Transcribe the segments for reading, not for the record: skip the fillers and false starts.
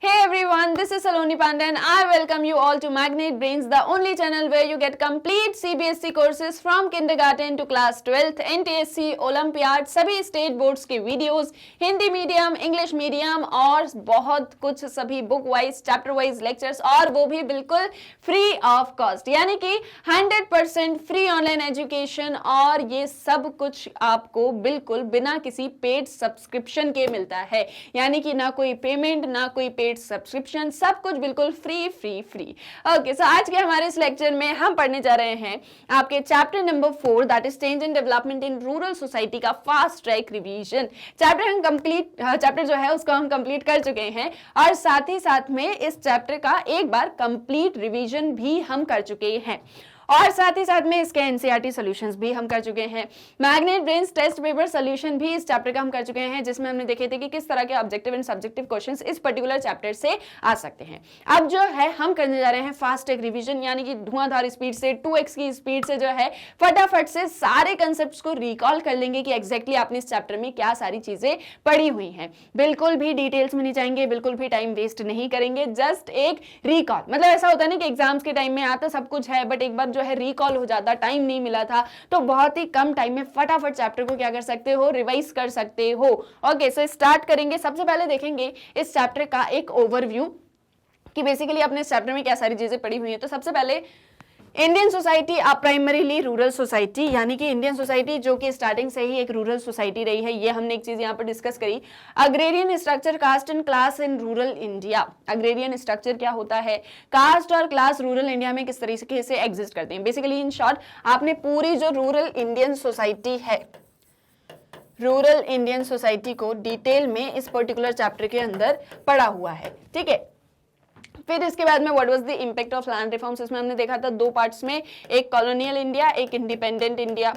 Hey everyone, this is Saloni Pandey and I welcome you all to Magnet Brains, the only channel where you get complete CBSE courses from kindergarten to class 12th, NTSC, Olympiad, सभी state boards के videos, Hindi medium, English medium और बहुत कुछ सभी book wise, chapter wise lectures और वो भी बिल्कुल फ्री ऑफ कॉस्ट, यानी कि 100% फ्री ऑनलाइन एजुकेशन और ये सब कुछ आपको बिल्कुल बिना किसी पेड सब्सक्रिप्शन के मिलता है, यानी कि ना कोई पेमेंट ना कोई पेड सब्सक्रिप्शन, सब कुछ बिल्कुल फ्री फ्री फ्री। ओके, सो आज के हमारे इस लेक्चर में हम पढ़ने जा रहे हैं आपके chapter number 4 that is change and development in rural society का फास्ट ट्रैक रिवीजन। चैप्टर जो है उसको हम कंप्लीट कर चुके हैं और साथ ही साथ में इस चैप्टर का एक बार कंप्लीट रिवीजन भी हम कर चुके हैं और साथ ही साथ में इसके एनसीईआरटी सॉल्यूशंस भी हम कर चुके हैं। Magnet brains test paper solution भी इस चैप्टर का हम कर चुके हैं, जिसमें हमने देखे थे कि किस तरह के ऑब्जेक्टिव एंड सब्जेक्टिव क्वेश्चंस इस पर्टिकुलर चैप्टर से आ सकते हैं। अब जो है हम करने जा रहे हैं फास्ट ट्रैक रिवीजन, यानी कि धुआंधार स्पीड से 2x की स्पीड से जो है फटाफट से सारे कंसेप्ट को रिकॉल कर लेंगे कि एग्जैक्टली आपने इस चैप्टर में क्या सारी चीजें पढ़ी हुई हैं। बिल्कुल भी डिटेल्स में नहीं जाएंगे, बिल्कुल भी टाइम वेस्ट नहीं करेंगे, जस्ट एक रिकॉल। मतलब ऐसा होता है ना कि एग्जाम्स के टाइम में आता सब कुछ है बट एक बार जो है रिकॉल हो जाता, टाइम नहीं मिला था, तो बहुत ही कम टाइम में फटाफट चैप्टर को क्या कर सकते हो, रिवाइज कर सकते हो। ओके, सो स्टार्ट करेंगे। सबसे पहले देखेंगे इस चैप्टर का एक ओवरव्यू कि बेसिकली आपने इस चैप्टर में क्या सारी चीजें पढ़ी हुई हैं। तो सबसे पहले Indian society primarily rural society, यानी कि इंडियन सोसाइटी जो कि स्टार्टिंग से ही एक रूरल सोसाइटी रही है, ये हमने एक चीज यहाँ पर डिस्कस करी। Agrarian structure, caste and class in rural India. Agrarian structure क्या होता है, कास्ट और क्लास रूरल इंडिया में किस तरीके से एग्जिस्ट करते हैं। बेसिकली इन शॉर्ट आपने पूरी जो रूरल इंडियन सोसाइटी है, रूरल इंडियन सोसाइटी को डिटेल में इस पर्टिकुलर चैप्टर के अंदर पढ़ा हुआ है। ठीक है, फिर इसके बाद में what was the impact of land reforms, इसमें हमने देखा था दो पार्ट्स में, एक कॉलोनियल इंडिया, एक independent India.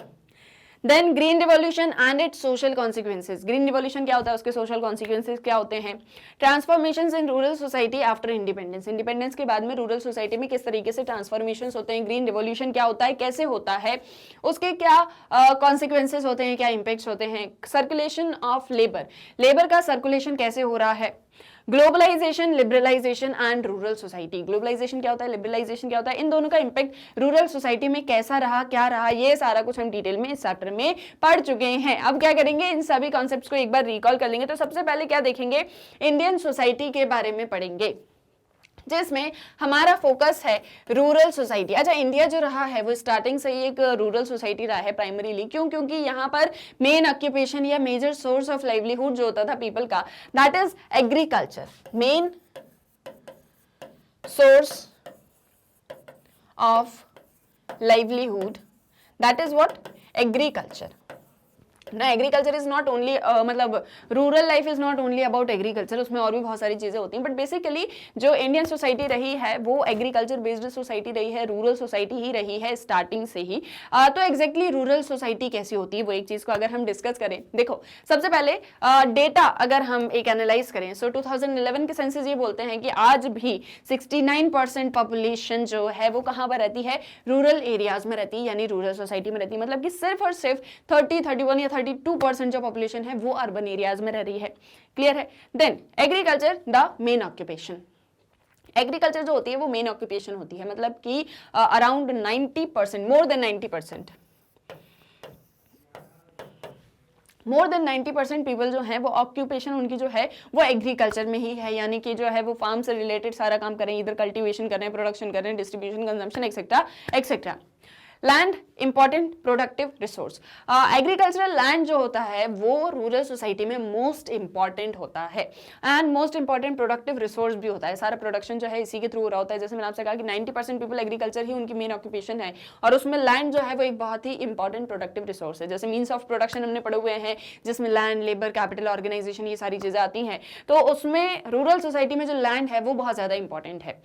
Then green revolution and its social consequences. Green revolution क्या होता है, उसके सोशल कॉन्सिक्वेंसेज क्या होते हैं। Transformations in rural society after independence. Independence के बाद में रूरल सोसाइटी में किस तरीके से ट्रांसफॉर्मेशंस होते हैं, ग्रीन रिवॉल्यूशन क्या होता है, कैसे होता है, उसके क्या कॉन्सिक्वेंसेज होते हैं, क्या इंपैक्ट्स होते हैं। सर्कुलेशन ऑफ लेबर, लेबर का सर्कुलेशन कैसे हो रहा है। Globalisation, liberalisation and rural society. Globalisation क्या होता है, लिबरलाइजेशन क्या होता है, इन दोनों का इंपैक्ट रूरल सोसाइटी में कैसा रहा, क्या रहा, ये सारा कुछ हम डिटेल में इस चैप्टर में पढ़ चुके हैं। अब क्या करेंगे, इन सभी कॉन्सेप्ट्स को एक बार रिकॉल कर लेंगे। तो सबसे पहले क्या देखेंगे, इंडियन सोसाइटी के बारे में पढ़ेंगे, जिसमें हमारा फोकस है रूरल सोसाइटी। अच्छा, इंडिया जो रहा है वो स्टार्टिंग से ही एक रूरल सोसाइटी रहा है प्राइमरीली। क्यों? क्योंकि यहाँ पर मेन ऑक्यूपेशन या मेजर सोर्स ऑफ लाइवलीहुड जो होता था पीपल का, that is agriculture. Main source of livelihood that is what, agriculture. ना एग्रीकल्चर इज नॉट ओनली, मतलब rural life is not only about agriculture, उसमें और भी बहुत सारी चीजें होती हैं, बट बेसिकली जो इंडियन सोसाइटी रही है वो एग्रीकल्चर बेस्ड सोसाइटी रही है, रूरल सोसाइटी ही रही है स्टार्टिंग से ही। तो एग्जैक्टली रूरल सोसाइटी कैसी होती है वो एक चीज को अगर हम डिस्कस करें, देखो सबसे पहले डेटा अगर हम एक एनालाइज करें, सो 2011 के सेंसस ये बोलते हैं कि आज भी 69% पॉपुलेशन जो है वो कहाँ पर रहती है, रूरल एरियाज में रहती है, यानी रूरल सोसाइटी में रहती है। मतलब कि सिर्फ और सिर्फ 31 या 32% जो पॉपुलेशन है वो अर्बन एरियाज में रह रही है। क्लियर है। Then agriculture the main occupation. Agriculture जो होती है वो मेन ऑक्यूपेशन होती है, मतलब कि around 90%, more than 90%, more than 90% people जो है वो ऑक्यूपेशन उनकी जो है वो एग्रीकल्चर में ही है, यानी कि जो है वो फार्म से रिलेटेड सारा काम करें, इधर कल्टीवेशन कर रहे हैं, प्रोडक्शन कर रहे हैं, distribution, consumption etcetera etcetera. Land important productive resource. Agricultural land जो होता है वो रूरल सोसाइटी में मोस्ट इंपॉर्टेंट होता है and most important productive resource भी होता है। सारा प्रोडक्शन जो है इसी के थ्रू हो रहा होता है। जैसे मैंने आपसे कहा कि 90% पीपल एग्रीकल्चर ही उनकी मेन ऑक्यूपेशन है और उसमें लैंड जो है वो एक बहुत ही इंपॉर्टेंट प्रोडक्टिव रिसोर्स है। जैसे मीन्स ऑफ प्रोडक्शन हमने पढ़े हुए हैं, जिसमें लैंड, लेबर, कैपिटल, ऑर्गेनाइजेशन, ये सारी चीजें आती हैं। तो उसमें रूरल सोसाइटी में जो लैंड है वो बहुत ज्यादा इंपॉर्टेंट है।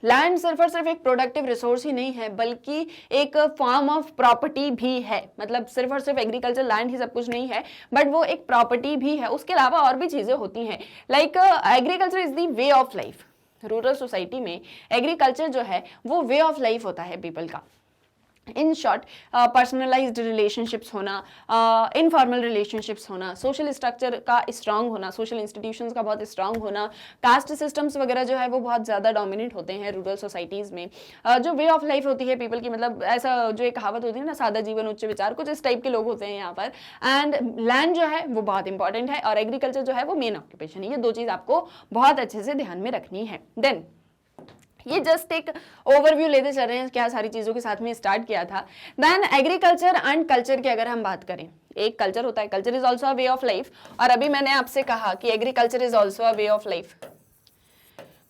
लैंड सिर्फ और सिर्फ एक प्रोडक्टिव रिसोर्स ही नहीं है बल्कि एक फॉर्म ऑफ प्रॉपर्टी भी है। मतलब सिर्फ और सिर्फ एग्रीकल्चर लैंड ही सब कुछ नहीं है, बट वो एक प्रॉपर्टी भी है। उसके अलावा और भी चीजें होती हैं, like agriculture is the way of life. Rural society में एग्रीकल्चर जो है वो वे ऑफ लाइफ होता है पीपल का। इन शॉर्ट पर्सनलाइज्ड रिलेशनशिप्स होना, इनफॉर्मल रिलेशनशिप्स होना, सोशल स्ट्रक्चर का स्ट्रांग होना, सोशल इंस्टीट्यूशंस का बहुत स्ट्रांग होना, कास्ट सिस्टम्स वगैरह जो है वो बहुत ज़्यादा डोमिनेट होते हैं रूरल सोसाइटीज़ में। जो वे ऑफ लाइफ होती है पीपल की, मतलब ऐसा जो एक कहावत होती है ना, सादा जीवन उच्च विचार, कुछ इस टाइप के लोग होते हैं यहाँ पर। एंड लैंड जो है वो बहुत इंपॉर्टेंट है और एग्रीकल्चर जो है वो मेन ऑक्यूपेशन है। ये दो चीज़ आपको बहुत अच्छे से ध्यान में रखनी है। देन ये जस्ट एक ओवरव्यू लेते चल रहे हैं क्या सारी चीज़ों के साथ में स्टार्ट किया था। देन एग्रीकल्चर एंड कल्चर की अगर हम बात करें, एक कल्चर होता है, culture is also a way of life, और अभी मैंने आपसे कहा कि agriculture is also a way of life,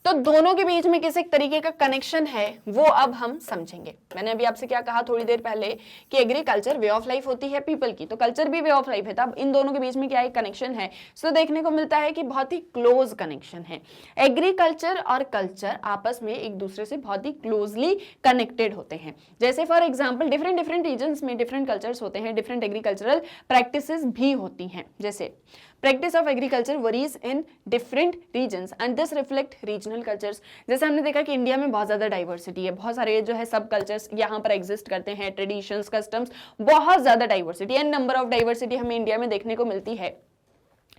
तो दोनों के बीच में किस एक तरीके का कनेक्शन है वो अब हम समझेंगे। मैंने अभी आपसे क्या कहा थोड़ी देर पहले कि एग्रीकल्चर वे ऑफ लाइफ होती है पीपल की, तो कल्चर भी वे ऑफ लाइफ है। तब इन दोनों के बीच में क्या एक कनेक्शन है, सो देखने को मिलता है कि बहुत ही क्लोज कनेक्शन है। एग्रीकल्चर और कल्चर आपस में एक दूसरे से बहुत ही क्लोजली कनेक्टेड होते हैं। जैसे for example different different regions में डिफरेंट कल्चर्स होते हैं, डिफरेंट एग्रीकल्चरल प्रैक्टिसेस भी होती हैं। जैसे practice of agriculture varies in different regions and this reflect regional cultures. जैसे हमने देखा कि इंडिया में बहुत ज़्यादा डाइवर्सिटी है, बहुत सारे जो है सब कल्चर्स यहाँ पर एग्जिस्ट करते हैं, ट्रेडिशंस, कस्टम्स, बहुत ज़्यादा diversity and number of diversity हमें इंडिया में देखने को मिलती है।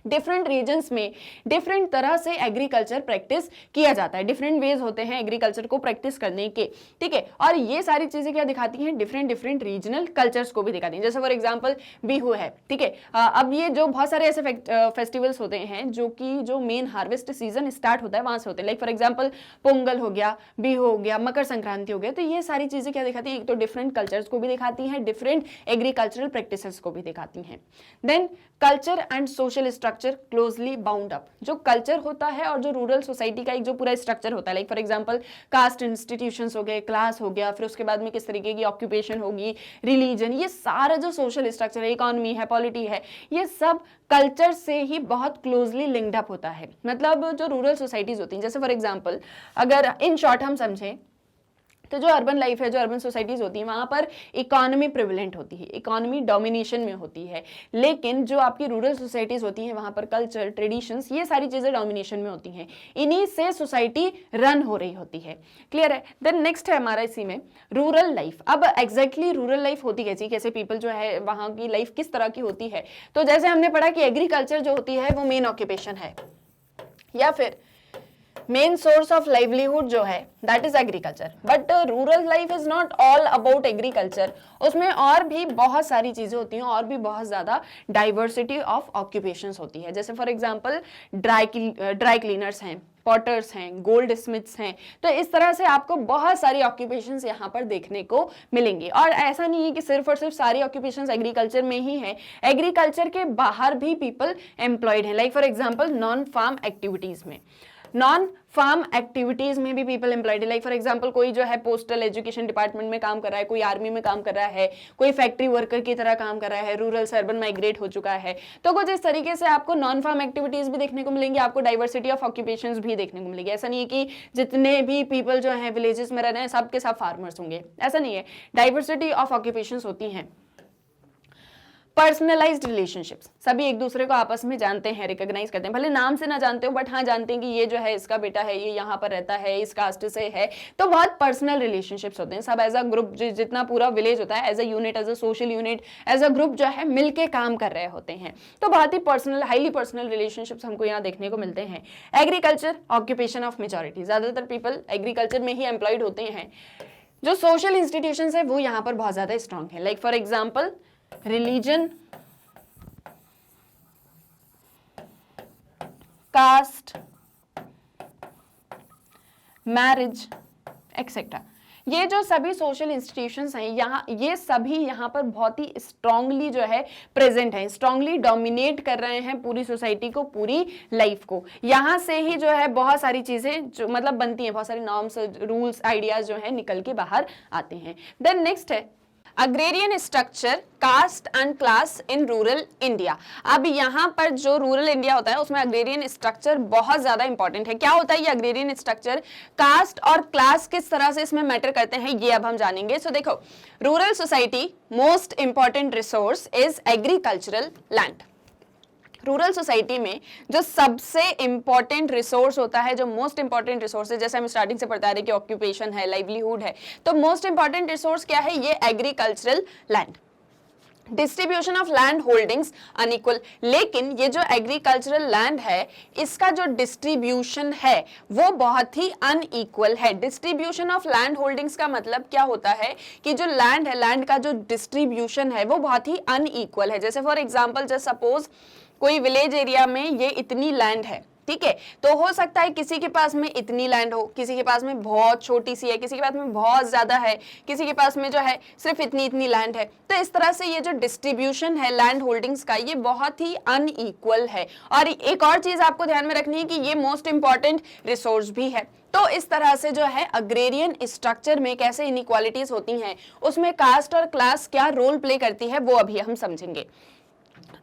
डिफरेंट रीजन्स में डिफरेंट तरह से एग्रीकल्चर प्रैक्टिस किया जाता है, डिफरेंट वेज होते हैं एग्रीकल्चर को प्रैक्टिस करने के, ठीक है। और ये सारी चीजें क्या दिखाती हैं, डिफरेंट डिफरेंट रीजनल कल्चर्स को भी दिखाती हैं। जैसे फॉर एग्जांपल बिहू है, ठीक है। अब ये जो बहुत सारे ऐसे फेस्टिवल्स होते हैं जो कि जो मेन हार्वेस्ट सीजन स्टार्ट होता है वहां से होते हैं, लाइक फॉर एग्जाम्पल पोंगल हो गया, बिहू हो गया, मकर संक्रांति हो गया। तो ये सारी चीजें क्या दिखाती हैं, एक तो डिफरेंट कल्चर्स को भी दिखाती हैं, डिफरेंट एग्रीकल्चरल प्रैक्टिसेस को भी दिखाती हैं। Then culture and social structure closely bound up. जो कल्चर होता है और जो रूरल सोसाइटी का एक जो पूरा स्ट्रक्चर होता है, like for example caste institutions हो गए, क्लास हो गया, फिर उसके बाद में किस तरीके की ऑक्यूपेशन होगी, रिलीजन, ये सारा जो सोशल स्ट्रक्चर है, इकोनॉमी है, पॉलिटी है, ये सब कल्चर से ही बहुत क्लोजली लिंक्ड अप होता है। मतलब जो रूरल सोसाइटीज होती हैं, जैसे फॉर एग्जाम्पल अगर इन शॉर्ट हम समझें तो जो अर्बन लाइफ है, जो अर्बन सोसाइटीज होती हैं, वहाँ पर इकोनॉमी प्रिविलेंट होती है, इकोनॉमी डोमिनेशन में होती है। लेकिन जो आपकी रूरल सोसाइटीज होती हैं वहाँ पर कल्चर, ट्रेडिशंस, ये सारी चीज़ें डोमिनेशन में होती हैं, इन्हीं से सोसाइटी रन हो रही होती है। क्लियर है। देन नेक्स्ट है हमारा इसी में रूरल लाइफ। अब एग्जैक्टली रूरल लाइफ होती कैसी, कैसे पीपल जो है वहाँ की लाइफ किस तरह की होती है। तो जैसे हमने पढ़ा कि एग्रीकल्चर जो होती है वो मेन ऑक्यूपेशन है, या फिर मेन सोर्स ऑफ लाइवलीहुड जो है that is agriculture. But rural life is not all about agriculture, उसमें और भी बहुत सारी चीजें होती हैं और भी बहुत ज्यादा डाइवर्सिटी ऑफ ऑक्यूपेशंस होती है। जैसे फॉर एग्जांपल ड्राई क्लीनर्स हैं, पॉटर्स हैं, गोल्ड स्मिथ्स हैं। तो इस तरह से आपको बहुत सारी ऑक्यूपेशंस यहाँ पर देखने को मिलेंगी। और ऐसा नहीं है कि सिर्फ और सिर्फ सारी ऑक्यूपेशंस एग्रीकल्चर में ही है, एग्रीकल्चर के बाहर भी पीपल एम्प्लॉयड हैं। Like for example non farm activities में, नॉन फार्म एक्टिविटीज में भी पीपल एम्प्लॉयड है। लाइक फॉर एग्जांपल कोई जो है पोस्टल एजुकेशन डिपार्टमेंट में काम कर रहा है, कोई आर्मी में काम कर रहा है, कोई फैक्ट्री वर्कर की तरह काम कर रहा है, रूरल से अर्बन माइग्रेट हो चुका है। तो कुछ इस तरीके से आपको नॉन फार्म एक्टिविटीज भी देखने को मिलेंगी, आपको डाइवर्सिटी ऑफ ऑक्यूपेशंस भी देखने को मिलेगी। ऐसा नहीं है कि जितने भी पीपल जो है विलेजेस में रह रहे हैं सब के सब फार्मर्स होंगे, ऐसा नहीं है। डाइवर्सिटी ऑफ ऑक्यूपेशंस होती हैं। पर्सनलाइज्ड रिलेशनशिप्स, सभी एक दूसरे को आपस में जानते हैं, रिकॉग्नाइज करते हैं, भले नाम से ना जानते हो बट हाँ जानते हैं कि ये जो है इसका बेटा है, ये यहाँ पर रहता है, इस कास्ट से है। तो बहुत पर्सनल रिलेशनशिप्स होते हैं। सब एज अ ग्रुप, जितना पूरा विलेज होता है as a unit, as a social unit, as a group जो है मिलके काम कर रहे होते हैं। तो बहुत ही पर्सनल, हाईली पर्सनल रिलेशनशिप्स हमको यहाँ देखने को मिलते हैं। एग्रीकल्चर ऑक्यूपेशन ऑफ मेजॉरिटी, ज्यादातर पीपल एग्रीकल्चर में ही एम्प्लॉयड होते हैं। जो सोशल इंस्टीट्यूशंस है वो यहाँ पर बहुत ज्यादा स्ट्रांग है। Like for example religion, caste, marriage etcetera, ये जो सभी सोशल इंस्टीट्यूशंस हैं यहाँ, ये सभी यहाँ पर बहुत ही स्ट्रांगली जो है प्रेजेंट हैं, स्ट्रांगली डोमिनेट कर रहे हैं पूरी सोसाइटी को, पूरी लाइफ को। यहाँ से ही जो है बहुत सारी चीजें जो मतलब बनती हैं, बहुत सारी नॉर्म्स, रूल्स, आइडियाज जो है निकल के बाहर आते हैं। देन नेक्स्ट है agrarian structure, caste and class in rural India. अब यहाँ पर जो रूरल इंडिया होता है उसमें अग्रेरियन स्ट्रक्चर बहुत ज्यादा इंपॉर्टेंट है। क्या होता है ये अग्रेरियन स्ट्रक्चर, कास्ट और क्लास किस तरह से इसमें मैटर करते हैं ये अब हम जानेंगे। सो देखो, rural society most important resource is agricultural land. Rural society में जो सबसे इंपॉर्टेंट रिसोर्स होता है, जो मोस्ट इंपॉर्टेंट रिसोर्स है, जैसे हम स्टार्टिंग से पढ़ा रहे कि ऑक्यूपेशन है, लाइवलीहुड है, तो मोस्ट इंपॉर्टेंट रिसोर्स क्या है? ये agricultural land. Distribution of land holdings unequal, लेकिन ये जो एग्रीकल्चरल लैंड है इसका जो डिस्ट्रीब्यूशन है वो बहुत ही अनइक्वल है। डिस्ट्रीब्यूशन ऑफ लैंड होल्डिंग्स का मतलब क्या होता है कि जो लैंड है, लैंड का जो डिस्ट्रीब्यूशन है वो बहुत ही अनइक्वल है। जैसे फॉर एग्जांपल, जस्ट सपोज कोई विलेज एरिया में ये इतनी लैंड है, ठीक है, तो हो सकता है किसी के पास में इतनी लैंड हो, किसी के पास में बहुत छोटी सी है, किसी के पास में बहुत ज्यादा है, किसी के पास में जो है सिर्फ इतनी इतनी लैंड है। तो इस तरह से ये जो डिस्ट्रीब्यूशन है लैंड होल्डिंग्स का ये बहुत ही अनइक्वल है। और एक और चीज आपको ध्यान में रखनी है कि ये मोस्ट इंपॉर्टेंट रिसोर्स भी है। तो इस तरह से जो है अग्रेरियन स्ट्रक्चर में कैसे इनइक्वालिटीज होती हैं, उसमें कास्ट और क्लास क्या रोल प्ले करती है वो अभी हम समझेंगे।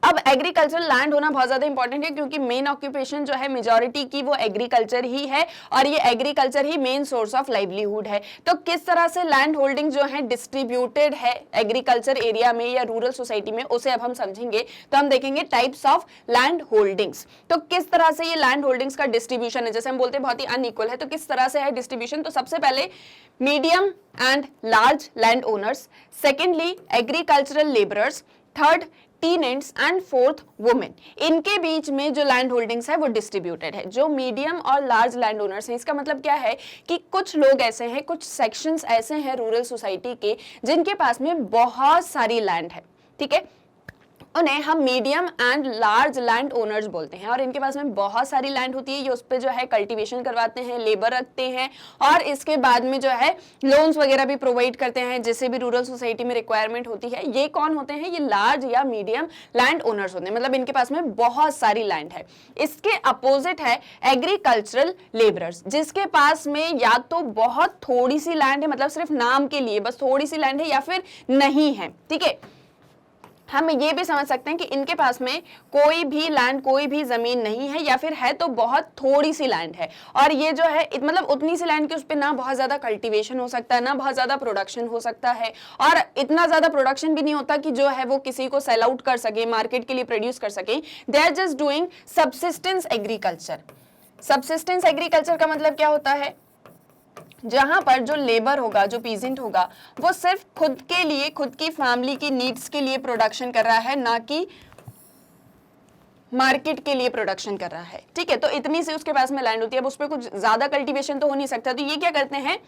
अब एग्रीकल्चरल लैंड होना बहुत ज्यादा इंपॉर्टेंट है क्योंकि मेन ऑक्यूपेशन जो है मेजॉरिटी की वो एग्रीकल्चर ही है और ये agriculture he main source of livelihood है। तो किस तरह से लैंड होल्डिंग जो है डिस्ट्रीब्यूटेड है एग्रीकल्चर एरिया में या रूरल सोसाइटी में, उसे अब हम समझेंगे। तो हम देखेंगे टाइप्स ऑफ लैंड होल्डिंग्स। तो किस तरह से ये लैंड होल्डिंग्स का डिस्ट्रीब्यूशन है, जैसे हम बोलते हैं बहुत ही अनइक्वल है, तो किस तरह से है डिस्ट्रीब्यूशन? तो सबसे पहले medium and large land owners, secondly agricultural labourers, third tenants and fourth women. इनके बीच में जो लैंड होल्डिंग्स है वो डिस्ट्रीब्यूटेड है। जो मीडियम और लार्ज लैंड ओनर्स हैं, इसका मतलब क्या है कि कुछ लोग ऐसे हैं, कुछ सेक्शंस ऐसे हैं रूरल सोसाइटी के जिनके पास में बहुत सारी लैंड है, ठीक है, उन्हें हम medium and large land owners बोलते हैं। और इनके पास में बहुत सारी लैंड होती है, ये उस पर जो है कल्टीवेशन करवाते हैं, लेबर रखते हैं और इसके बाद में जो है लोन्स वगैरह भी प्रोवाइड करते हैं, जिससे भी रूरल सोसाइटी में रिक्वायरमेंट होती है। ये कौन होते हैं? ये लार्ज या मीडियम लैंड ओनर्स होते हैं, मतलब इनके पास में बहुत सारी लैंड है। इसके अपोजिट है एग्रीकल्चरल लेबरर्स, जिसके पास में या तो बहुत थोड़ी सी लैंड है, मतलब सिर्फ नाम के लिए बस थोड़ी सी लैंड है, या फिर नहीं है, ठीक है। हम ये भी समझ सकते हैं कि इनके पास में कोई भी लैंड, कोई भी जमीन नहीं है, या फिर है तो बहुत थोड़ी सी लैंड है। और ये जो है मतलब उतनी सी लैंड की उस पर ना बहुत ज्यादा कल्टीवेशन हो सकता है, ना बहुत ज्यादा प्रोडक्शन हो सकता है, और इतना ज्यादा प्रोडक्शन भी नहीं होता कि जो है वो किसी को सेल आउट कर सके, मार्केट के लिए प्रोड्यूस कर सके। They are just doing subsistence agriculture. Subsistence agriculture का मतलब क्या होता है? जहां पर जो लेबर होगा, जो पीजेंट होगा, वो सिर्फ खुद के लिए, खुद की फैमिली की नीड्स के लिए प्रोडक्शन कर रहा है, ना कि मार्केट के लिए प्रोडक्शन कर रहा है, ठीक है। तो इतनी सी उसके पास में लैंड होती है, अब उस पर कुछ ज्यादा कल्टीवेशन तो हो नहीं सकता। तो ये क्या करते हैं?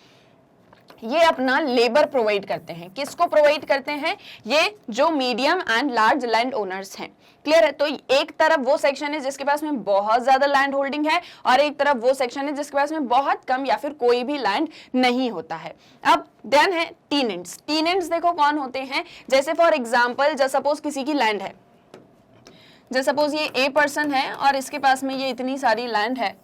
ये अपना लेबर प्रोवाइड करते हैं। किसको प्रोवाइड करते हैं? ये जो medium and large land owners हैं। क्लियर है? तो एक तरफ वो सेक्शन है जिसके पास में बहुत ज्यादा लैंड होल्डिंग है, और एक तरफ वो सेक्शन है जिसके पास में बहुत कम या फिर कोई भी लैंड नहीं होता है। अब देन है टीनेंट्स। टीनेंट्स देखो कौन होते हैं? जैसे फॉर एग्जांपल, जस्ट सपोज किसी की लैंड है, जस्ट सपोज ये ए पर्सन है और इसके पास में ये इतनी सारी लैंड है,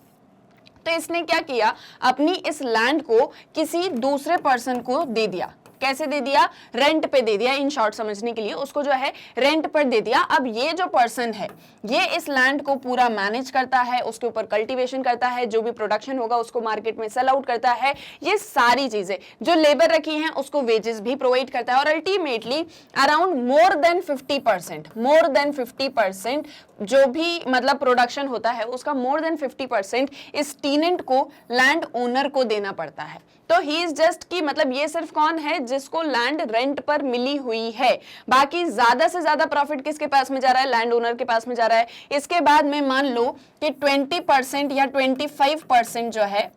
तो इसने क्या किया? अपनी इस लैंड को किसी दूसरे पर्सन को दे दिया। कैसे दे दिया? रेंट पे दे दिया। इन शॉर्ट समझने के लिए उसको जो है रेंट पर दे दिया। अब ये जो पर्सन है ये इस लैंड को पूरा मैनेज करता है, उसके ऊपर कल्टीवेशन करता है, जो भी प्रोडक्शन होगा उसको मार्केट में सेल आउट करता है, ये सारी चीजें। जो लेबर रखी हैं उसको वेजेस भी प्रोवाइड करता है, और अल्टीमेटली अराउंड मोर देन 50% जो भी मतलब प्रोडक्शन होता है उसका मोर देन 50% इस टीनेंट को, लैंड ओनर को देना पड़ता है। तो ही इज जस्ट कि मतलब ये सिर्फ कौन है? जिसको लैंड रेंट पर मिली हुई है। बाकी ज्यादा से ज्यादा प्रॉफिट किसके पास में जा रहा है? लैंड ओनर के पास में जा रहा है। इसके बाद में मान लो कि 20% या 25% जो है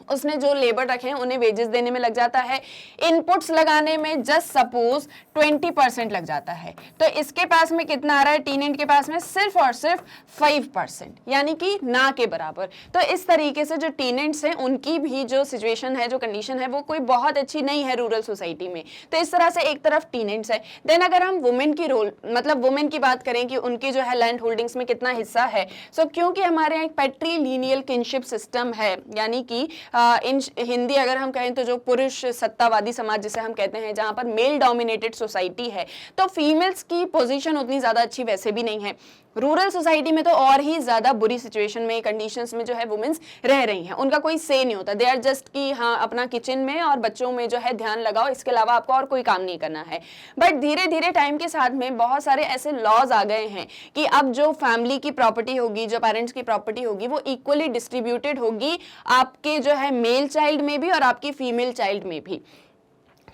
उसने जो लेबर रखे हैं उन्हें वेजेस देने में लग जाता है। इनपुट्स लगाने में जस्ट सपोज 20% लग जाता है। तो इसके पास में कितना आ रहा है? टीनेंट के पास में सिर्फ और सिर्फ 5%, यानी कि ना के बराबर। तो इस तरीके से जो टीनेंट्स हैं उनकी भी जो सिचुएशन है, जो कंडीशन है, वो कोई बहुत अच्छी नहीं है रूरल सोसाइटी में। तो इस तरह से एक तरफ टीनेंट्स है। देन अगर हम वुमेन की रोल, मतलब वुमेन की बात करें कि उनकी जो है लैंड होल्डिंग्स में कितना हिस्सा है, सो क्योंकि हमारे यहाँ एक पैट्रीलिनियल किनशिप सिस्टम है, यानी कि इन हिंदी अगर हम कहें तो जो पुरुष सत्तावादी समाज जिसे हम कहते हैं, जहां पर मेल डोमिनेटेड सोसाइटी है, तो फीमेल्स की पोजीशन उतनी ज्यादा अच्छी वैसे भी नहीं है। रूरल सोसाइटी में तो और ही ज्यादा बुरी सिचुएशन में, कंडीशंस में जो है वुमेन्स रह रही हैं, उनका कोई से नहीं होता, दे आर जस्ट कि हाँ अपना किचन में और बच्चों में जो है ध्यान लगाओ, इसके अलावा आपको और कोई काम नहीं करना है। बट धीरे धीरे टाइम के साथ में बहुत सारे ऐसे लॉज आ गए हैं कि अब जो फैमिली की प्रॉपर्टी होगी, जो पेरेंट्स की प्रॉपर्टी होगी, वो इक्वली डिस्ट्रीब्यूटेड होगी आपके जो है मेल चाइल्ड में भी और आपकी फीमेल चाइल्ड में भी।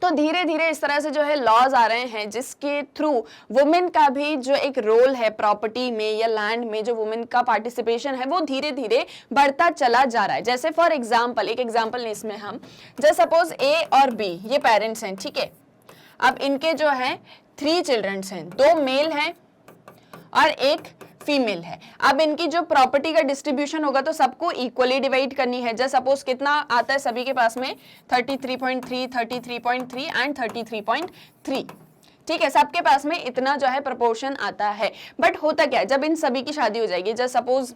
तो धीरे धीरे इस तरह से जो है लॉज आ रहे हैं जिसके थ्रू वुमेन का भी जो एक रोल है प्रॉपर्टी में या लैंड में, जो वुमेन का पार्टिसिपेशन है वो धीरे धीरे बढ़ता चला जा रहा है। जैसे फॉर एग्जांपल, एक एग्जांपल नहीं इसमें हम, जैसे सपोज ए और बी ये पेरेंट्स हैं, ठीक है। अब इनके जो है 3 चिल्ड्रंस हैं, 2 मेल हैं और 1 फीमेल है। अब इनकी जो प्रॉपर्टी का डिस्ट्रीब्यूशन होगा तो सबको इक्वली डिवाइड करनी है। जैसे सपोज कितना आता है सभी के पास में 33.3, 33.3 एंड 33.3, ठीक है, सबके पास में इतना जो है प्रोपोर्शन आता है। बट होता क्या है, जब इन सभी की शादी हो जाएगी, जैसे सपोज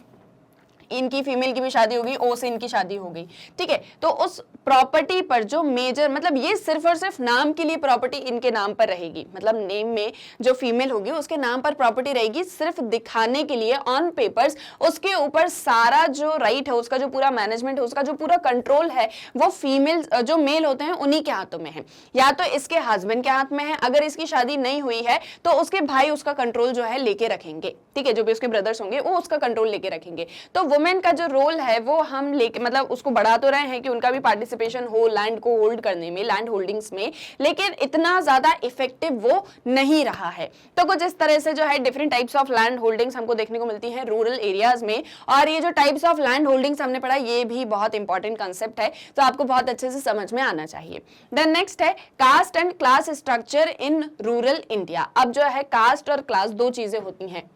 इनकी फीमेल की भी शादी होगी, ओ से इनकी शादी हो गई, ठीक है, तो उस प्रॉपर्टी पर जो मेजर, मतलब ये सिर्फ और सिर्फ नाम के लिए प्रॉपर्टी इनके नाम पर रहेगी, मतलब नेम में जो फीमेल होगी उसके नाम पर प्रॉपर्टी रहेगी, सिर्फ दिखाने के लिए ऑन पेपर्स। उसके ऊपर सारा जो राइट है, उसका जो पूरा मैनेजमेंट है, उसका जो पूरा कंट्रोल है, वो फीमेल जो मेल होते हैं उन्हीं के हाथों में है, या तो इसके हस्बैंड के हाथ में है, अगर इसकी शादी नहीं हुई है तो उसके भाई उसका कंट्रोल जो है लेके रखेंगे, ठीक है, जो भी उसके ब्रदर्स होंगे वो उसका कंट्रोल लेके रखेंगे। तो वुमेन का जो रोल है वो हम लेके, मतलब उसको बढ़ा तो रहे हैं कि उनका भी पार्टिसिपेशन हो लैंड को होल्ड करने में, लैंड होल्डिंग्स में, लेकिन इतना ज्यादा इफेक्टिव वो नहीं रहा है। तो कुछ इस तरह से जो है different types of land holdings हमको देखने को मिलती हैं रूरल एरियाज में। और ये जो टाइप्स ऑफ लैंड होल्डिंग्स हमने पढ़ा ये भी बहुत इंपॉर्टेंट कंसेप्ट है, तो आपको बहुत अच्छे से समझ में आना चाहिए। देन नेक्स्ट है caste and class structure in rural India. अब जो है कास्ट और क्लास 2 चीजें होती हैं,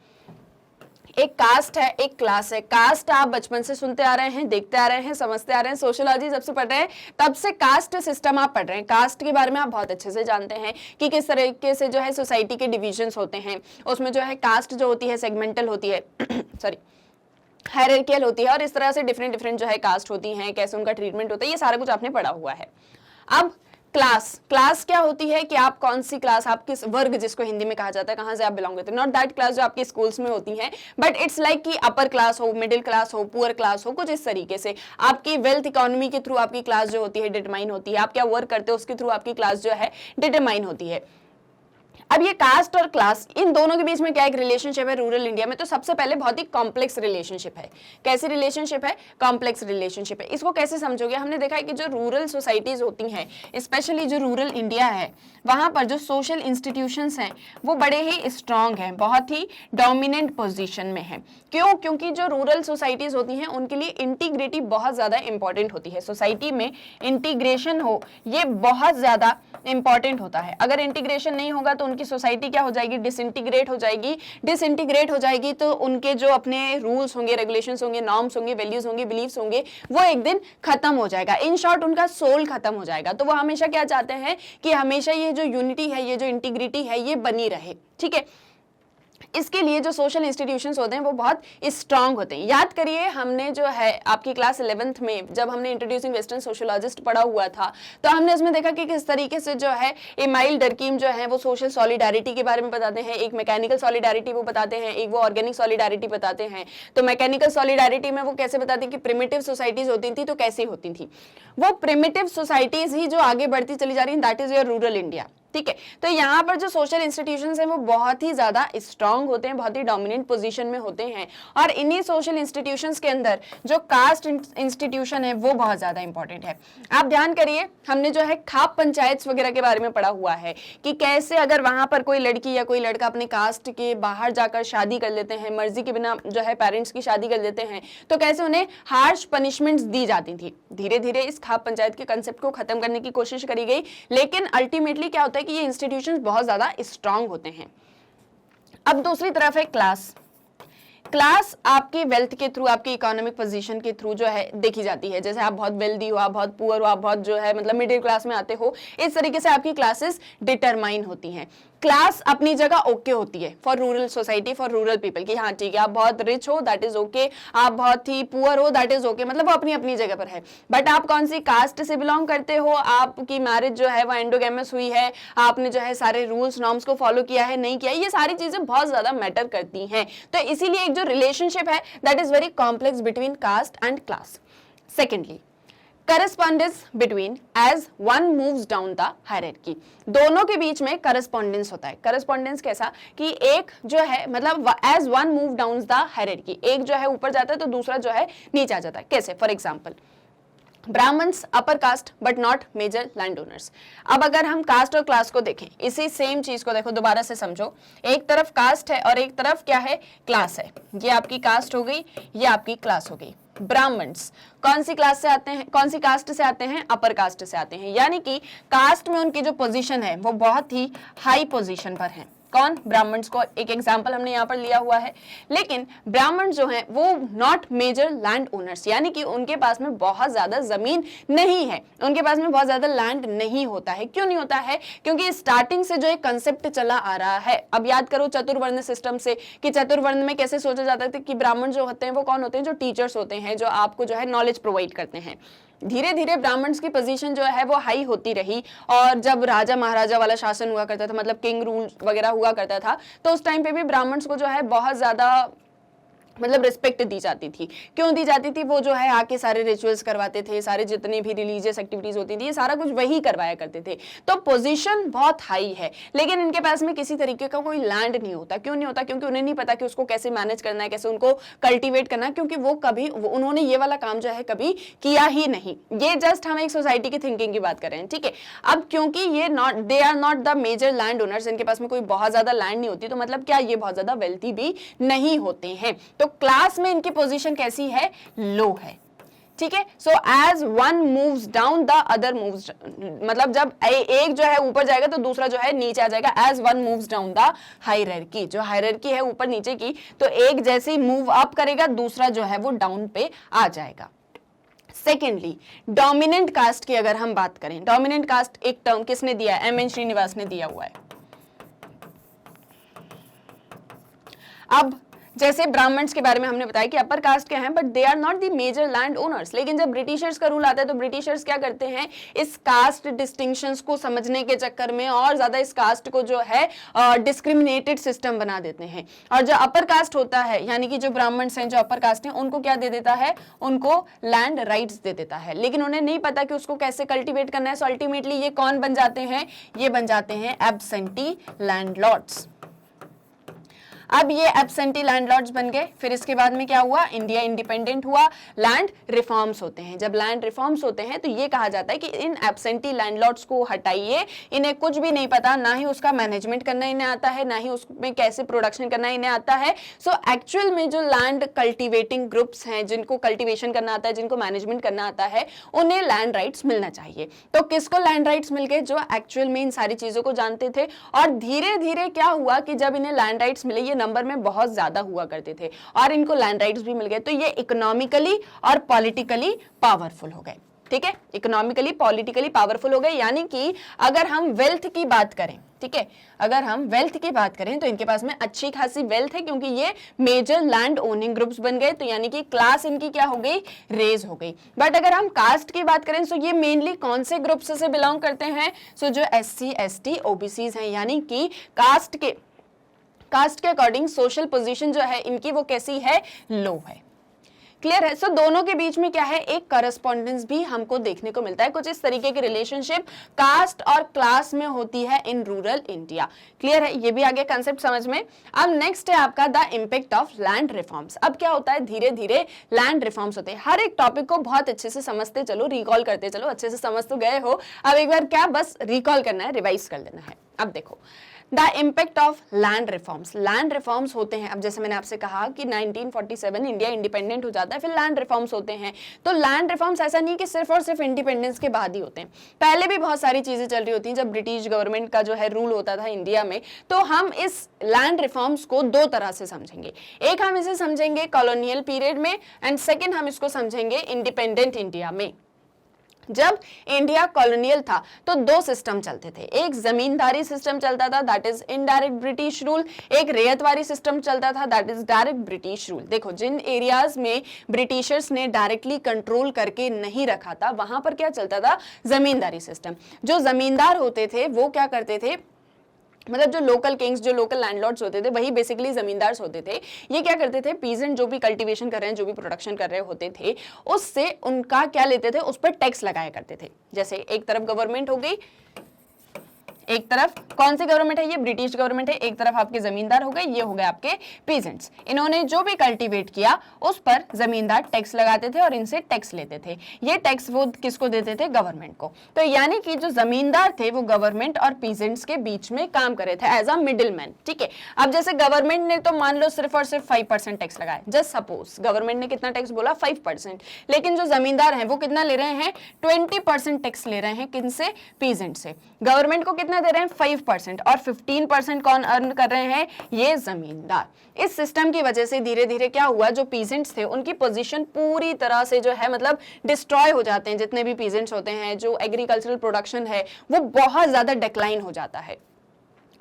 एक कास्ट है, एक क्लास है। कास्ट आप बचपन से सुनते आ रहे हैं, देखते आ रहे हैं, समझते आ रहे हैं, सोशियोलॉजी जब से पढ़ रहे हैं तब से कास्ट सिस्टम आप पढ़ रहे हैं। कास्ट के बारे में आप बहुत अच्छे से जानते हैं कि किस तरीके से जो है सोसाइटी के डिविजन्स होते हैं, उसमें जो है कास्ट जो होती है सेगमेंटल होती है सॉरी हायरार्कियल होती है, और इस तरह से डिफरेंट डिफरेंट जो है कास्ट होती हैं, कैसे उनका ट्रीटमेंट होता है, ये सारा कुछ आपने पढ़ा हुआ है। अब क्लास क्या होती है कि आप कौन सी क्लास, आप किस वर्ग जिसको हिंदी में कहा जाता है, कहां से आप बिलोंग करते हैं, नॉट दैट क्लास जो आपके स्कूल्स में होती है, बट इट्स लाइक कि अपर क्लास हो, मिडिल क्लास हो, पुअर क्लास हो, कुछ इस तरीके से आपकी वेल्थ इकोनॉमी के थ्रू आपकी क्लास जो होती है डिटरमाइन होती है, आप क्या वर्क करते हो उसके थ्रू आपकी क्लास जो है डिटरमाइन होती है। अब ये कास्ट और क्लास, इन दोनों के बीच में क्या एक रिलेशनशिप है रूरल इंडिया में, तो सबसे पहले बहुत ही कॉम्प्लेक्स रिलेशनशिप है। कैसी रिलेशनशिप है? कॉम्प्लेक्स रिलेशनशिप है। इसको कैसे समझोगे? हमने देखा है कि जो रूरल सोसाइटीज होती हैं, स्पेशली जो रूरल इंडिया है, वहां पर जो सोशल इंस्टीट्यूशंस हैं वो बड़े ही स्ट्रांग हैं, बहुत ही डोमिनेंट पोजीशन में है। क्यों? क्योंकि जो रूरल सोसाइटीज होती हैं उनके लिए इंटीग्रिटी बहुत ज्यादा इंपॉर्टेंट होती है। सोसाइटी में इंटीग्रेशन हो ये बहुत ज्यादा इंपॉर्टेंट होता है। अगर इंटीग्रेशन नहीं होगा तो उनकी सोसाइटी क्या हो जाएगी? डिसइंटीग्रेट हो जाएगी। डिसइंटीग्रेट हो जाएगी तो उनके जो अपने रूल्स होंगे, रेगुलेशंस होंगे, नॉर्म्स होंगे, वैल्यूज होंगे, बिलीव्स होंगे, वो एक दिन खत्म हो जाएगा। इन शॉर्ट उनका सोल खत्म हो जाएगा। तो वो हमेशा क्या चाहते हैं कि हमेशा ये जो यूनिटी है, ये जो इंटीग्रिटी है, ये बनी रहे। ठीक है, इसके लिए जो सोशल इंस्टीट्यूशंस होते हैं वो बहुत स्ट्रांग होते हैं। याद करिए, हमने जो है आपकी क्लास 11th में जब हमने इंट्रोड्यूसिंग वेस्टर्न सोशियोलॉजिस्ट पढ़ा हुआ था, तो हमने उसमें देखा कि किस तरीके से जो है एमाइल डर्कीम जो है वो सोशल सॉलिडारिटी के बारे में बताते हैं। एक मैकेनिकल सॉलिडारिटी वो बताते हैं, एक वो ऑर्गेनिक सॉलिडारिटी बताते हैं। तो मैकेनिकल सॉलिडारिटी में वो कैसे बताते हैं कि प्रिमिटिव सोसाइटीज होती थी, तो कैसी होती थी वो प्रिमिटिव सोसाइटीज ही जो आगे बढ़ती चली जा रही है, that is your rural India. ठीक है, तो यहाँ पर जो सोशल इंस्टीट्यूशंस हैं वो बहुत ही ज्यादा स्ट्रांग होते हैं, बहुत ही डोमिनेंट पोजीशन में होते हैं। और इन्हीं सोशल इंस्टीट्यूशंस के अंदर जो कास्ट इंस्टीट्यूशन है वो बहुत ज्यादा इंपॉर्टेंट है। आप ध्यान करिए, हमने जो है खाप पंचायत वगैरह के बारे में पढ़ा हुआ है कि कैसे अगर वहां पर कोई लड़की या कोई लड़का अपने कास्ट के बाहर जाकर शादी कर लेते हैं, मर्जी के बिना जो है पेरेंट्स की शादी कर लेते हैं, तो कैसे उन्हें हार्श पनिशमेंट्स दी जाती थी। धीरे धीरे इस खाप पंचायत के कंसेप्ट को खत्म करने की कोशिश करी गई, लेकिन अल्टीमेटली क्या होता है कि ये इंस्टीट्यूशंस बहुत ज्यादा स्ट्रांग होते हैं। अब दूसरी तरफ है क्लास। क्लास आपकी वेल्थ के थ्रू, आपकी इकोनॉमिक पोजीशन के थ्रू जो है देखी जाती है। जैसे आप बहुत वेल्दी हो, आप बहुत पुअर हो, आप बहुत जो है मतलब मिडिल क्लास में आते हो, इस तरीके से आपकी क्लासेस डिटरमाइन होती हैं। क्लास अपनी जगह ओके होती है for rural society, for rural people की हाँ ठीक है आप बहुत रिच हो दैट इज ओके, आप बहुत ही पुअर हो दैट इज ओके, मतलब वो अपनी अपनी जगह पर है। बट आप कौन सी कास्ट से बिलोंग करते हो, आपकी मैरिज जो है वो एंडोगेमस हुई है, आपने जो है सारे रूल्स नॉर्म्स को फॉलो किया है नहीं किया, ये सारी चीजें बहुत ज्यादा मैटर करती हैं। तो इसीलिए एक जो रिलेशनशिप है that is very complex between caste and class. Secondly, correspondence between as one moves down the hierarchy, दोनों के बीच में करस्पॉन्डेंस होता है। करस्पॉन्डेंस कैसा कि एक जो है मतलब as one move down the hierarchy, एक जो है ऊपर जाता है तो दूसरा जो है नीचे आ जाता है। कैसे? For example, Brahmins upper caste but not major land owners. अब अगर हम कास्ट और क्लास को देखें, इसी सेम चीज को देखो, दोबारा से समझो, एक तरफ कास्ट है और एक तरफ क्या है, क्लास है। ये आपकी कास्ट हो गई, ये आपकी क्लास हो गई। ब्राह्मण्स कौन सी क्लास से आते हैं, कौन सी कास्ट से आते हैं, अपर कास्ट से आते हैं, यानी कि कास्ट में उनकी जो पोजीशन है वो बहुत ही हाई पोजीशन पर है। कौन? ब्राह्मण्स को एक एग्जाम्पल हमने यहाँ पर लिया हुआ है। लेकिन ब्राह्मण जो हैं वो नॉट मेजर लैंड ओनर्स, यानी कि उनके पास में बहुत ज्यादा जमीन नहीं है, उनके पास में बहुत ज्यादा लैंड नहीं होता है। क्यों नहीं होता है? क्योंकि स्टार्टिंग से जो एक कंसेप्ट चला आ रहा है, अब याद करो चतुर्वर्ण सिस्टम से कि चतुर्वर्ण में कैसे सोचा जाता है कि ब्राह्मण जो होते हैं वो कौन होते हैं, जो टीचर्स होते हैं, जो आपको जो है नॉलेज प्रोवाइड करते हैं। धीरे धीरे ब्राह्मण्स की पोजीशन जो है वो हाई होती रही, और जब राजा महाराजा वाला शासन हुआ करता था, मतलब किंग रूल वगैरह हुआ करता था, तो उस टाइम पे भी ब्राह्मण्स को जो है बहुत ज्यादा मतलब रिस्पेक्ट दी जाती थी। क्यों दी जाती थी? वो जो है आके सारे रिचुअल्स करवाते थे, सारे जितने भी रिलीजियस एक्टिविटीज होती थी ये सारा कुछ वही करवाया करते थे। तो पोजीशन बहुत हाई है, लेकिन इनके पास में किसी तरीके का कोई लैंड नहीं होता। क्यों नहीं होता? क्योंकि उन्हें नहीं पता कि उसको कैसे मैनेज करना है, कैसे उनको कल्टिवेट करना है, क्योंकि वो कभी उन्होंने ये वाला काम जो है कभी किया ही नहीं। ये जस्ट हम एक सोसाइटी की थिंकिंग की बात कर रहे हैं, ठीक है। अब क्योंकि ये they are not the major land owners, इनके पास में कोई बहुत ज्यादा लैंड नहीं होती, तो मतलब क्या ये बहुत ज्यादा वेल्थी भी नहीं होते हैं। तो क्लास में इनकी पोजीशन कैसी है? लो है, ठीक है। So as one moves down the other moves, मतलब जब एक जो है ऊपर जाएगा तो दूसरा जो है नीचे आ जाएगा। As one moves down the hierarchy, जो हायरार्की है ऊपर नीचे की, तो एक जैसे ही मूव अप करेगा दूसरा जो है वो डाउन पे आ जाएगा। सेकेंडली, डोमिनेंट कास्ट की अगर हम बात करें, डोमिनेंट कास्ट एक टर्म किसने दिया है? एम.एन. श्रीनिवास ने दिया हुआ है। अब जैसे ब्राह्मण्स के बारे में हमने बताया कि अपर कास्ट के हैं but they are not the major land owners, लेकिन जब ब्रिटिशर्स का रूल आता है तो ब्रिटिशर्स क्या करते हैं, इस कास्ट डिस्टिंक्शंस को समझने के चक्कर में और ज्यादा इस कास्ट को जो है डिस्क्रिमिनेटेड सिस्टम बना देते हैं। और जो अपर कास्ट होता है, यानी कि जो ब्राह्मण्स हैं, जो अपर कास्ट हैं, उनको क्या दे देता है? उनको लैंड राइट्स दे देता है, लेकिन उन्हें नहीं पता कि उसको कैसे कल्टिवेट करना है। सो अल्टीमेटली ये कौन बन जाते हैं? ये बन जाते हैं एब्सेंटी लैंडलॉर्ड्स। अब ये एब्सेंटी लैंडलॉर्ड्स बन गए। फिर इसके बाद में क्या हुआ? इंडिया इंडिपेंडेंट हुआ, लैंड रिफॉर्म्स होते हैं। जब लैंड रिफॉर्म्स होते हैं तो ये कहा जाता है कि इन एब्सेंटी लैंडलॉर्ड्स को हटाइए, इन्हें कुछ भी नहीं पता, ना ही उसका मैनेजमेंट करना इन्हें आता है, ना ही उसमें कैसे प्रोडक्शन करना इन्हें आता है। सो एक्चुअल में जो लैंड कल्टिवेटिंग ग्रुप्स हैं, जिनको कल्टिवेशन करना आता है, जिनको मैनेजमेंट करना आता है, उन्हें लैंड राइट्स मिलना चाहिए। तो किसको लैंड राइट्स मिल गए? जो एक्चुअल में इन सारी चीजों को जानते थे। और धीरे धीरे क्या हुआ कि जब इन्हें लैंड राइट्स मिले, ये नंबर में बहुत ज्यादा हुआ करते थे और इनको लैंड राइट्स भी मिल गए, तो ये इकोनॉमिकली और पॉलिटिकली पावरफुल हो गए, ठीक है। इकोनॉमिकली पॉलिटिकली पावरफुल हो गए, यानी कि अगर हम वेल्थ की बात करें, ठीक है, अगर हम वेल्थ की बात करें तो इनके पास में अच्छी खासी वेल्थ है, क्योंकि ये मेजर लैंड ओनिंग ग्रुप्स बन गए, तो यानी कि क्लास इनकी क्या हो गई? रेज हो गई। बट अगर हम कास्ट की बात करें तो ये मेनली कौन से ग्रुप्स से बिलोंग करते हैं? सो जो SC ST OBCs हैं, यानी कि कास्ट के अकॉर्डिंग सोशल पोजीशन जो है इनकी वो कैसी है? लो है। क्लियर है? सो दोनों के बीच में क्या है? एक करस्पॉन्डेंस भी हमको देखने को मिलता है। कुछ इस तरीके की रिलेशनशिप कास्ट और क्लास में होती है इन रूरल इंडिया। क्लियर है? ये भी आगे कंसेप्ट समझ में। अब नेक्स्ट है आपका the impact of land reforms. अब क्या होता है? धीरे धीरे लैंड रिफॉर्म्स होते हैं। हर एक टॉपिक को बहुत अच्छे से समझते चलो, रिकॉल करते चलो। अच्छे से समझ तो गए हो, अब एक बार क्या बस रिकॉल करना है, रिवाइज कर लेना है। अब देखो the impact of land reforms. Land reforms होते हैं, अब जैसे मैंने आपसे कहा कि 1947 इंडिया इंडिपेंडेंट हो जाता है, फिर लैंड रिफॉर्म्स होते हैं। तो लैंड रिफॉर्म्स ऐसा नहीं कि सिर्फ और सिर्फ इंडिपेंडेंस के बाद ही होते हैं, पहले भी बहुत सारी चीजें चल रही होती हैं। जब ब्रिटिश गवर्नमेंट का जो है रूल होता था इंडिया में, तो हम इस लैंड रिफॉर्म्स को दो तरह से समझेंगे। एक हम इसे समझेंगे कॉलोनियल पीरियड में, एंड सेकेंड हम इसको समझेंगे इंडिपेंडेंट इंडिया में। जब इंडिया कॉलोनियल था तो दो सिस्टम चलते थे, एक जमींदारी सिस्टम चलता था that is indirect British rule, एक रेयतवारी सिस्टम चलता था that is direct British rule. देखो जिन एरियाज में ब्रिटिशर्स ने डायरेक्टली कंट्रोल करके नहीं रखा था वहां पर क्या चलता था, जमींदारी सिस्टम। जो जमींदार होते थे वो क्या करते थे, मतलब जो लोकल किंग्स, जो लोकल लैंडलॉर्ड्स होते थे वही बेसिकली जमींदार होते थे। ये क्या करते थे, पीजेंट जो भी कल्टीवेशन कर रहे हैं, जो भी प्रोडक्शन कर रहे होते थे, उससे उनका क्या लेते थे, उस पर टैक्स लगाया करते थे। जैसे एक तरफ गवर्नमेंट हो गई, एक तरफ कौन सी गवर्नमेंट है, ये ब्रिटिश गवर्नमेंट है, एक तरफ आपके जमींदार हो गए, ये हो गए आपके पीजेंट्स। इन्होंने जो भी कल्टीवेट किया उस पर जमींदार टैक्स लगाते थे और इनसे टैक्स लेते थे। ये टैक्स वो किसको देते थे, गवर्नमेंट को। तो यानी कि जो जमींदार थे वो गवर्नमेंट और पीजेंट्स के बीच में काम कर रहे थे एज अ मिडिल मैन। ठीक है, अब जैसे गवर्नमेंट ने तो मान लो सिर्फ और सिर्फ 5% टैक्स लगाया, जस्ट सपोज गवर्नमेंट ने कितना टैक्स बोला, 5%, लेकिन जो जमींदार हैं वो कितना ले रहे हैं, 20% टैक्स ले रहे हैं, किनसे, पीजेंट से। गवर्नमेंट को कितना दे रहे हैं, 5%, और 15% कौन अर्न कर रहे हैं, ये जमींदार। इस सिस्टम की वजह से धीरे धीरे क्या हुआ, जो पीजेंट्स थे उनकी पोजीशन पूरी तरह से जो है मतलब डिस्ट्रॉय हो जाते हैं। जितने भी पीजेंट्स होते हैं, जो एग्रीकल्चरल प्रोडक्शन है वो बहुत ज्यादा डिक्लाइन हो जाता है।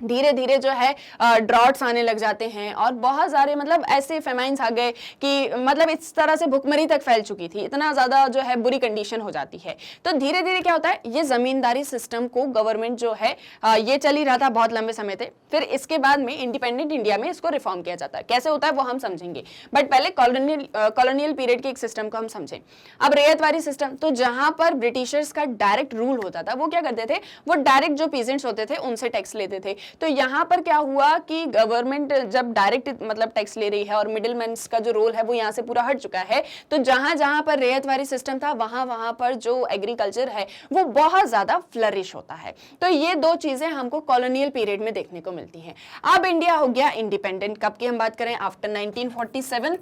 धीरे धीरे जो है ड्रॉट्स आने लग जाते हैं और बहुत सारे मतलब ऐसे फेमाइंस आ गए कि मतलब इस तरह से भुखमरी तक फैल चुकी थी, इतना ज़्यादा जो है बुरी कंडीशन हो जाती है। तो धीरे धीरे क्या होता है, ये ज़मींदारी सिस्टम को गवर्नमेंट जो है ये चल ही रहा था बहुत लंबे समय से। फिर इसके बाद में इंडिपेंडेंट इंडिया में इसको रिफॉर्म किया जाता है। कैसे होता है वो हम समझेंगे, बट पहले कॉलोनियल पीरियड के एक सिस्टम को हम समझें। अब रैयतवारी सिस्टम, तो जहां पर ब्रिटिशर्स का डायरेक्ट रूल होता था वो क्या करते थे, वो डायरेक्ट जो पीजेंट्स होते थे उनसे टैक्स लेते थे। तो यहाँ पर क्या हुआ कि गवर्नमेंट जब डायरेक्ट मतलब टैक्स ले रही है और मिडिलमैन का जो रोल है वो यहाँ से पूरा हट चुका है, तो जहां जहां पर रैयतवारी सिस्टम था वहां वहां पर जो एग्रीकल्चर है वो बहुत ज्यादा फ्लरिश होता है। तो ये दो चीजें हमको कॉलोनियल पीरियड में देखने को मिलती हैं। अब इंडिया हो गया इंडिपेंडेंट, कब की हम बात करें, आफ्टर 1947।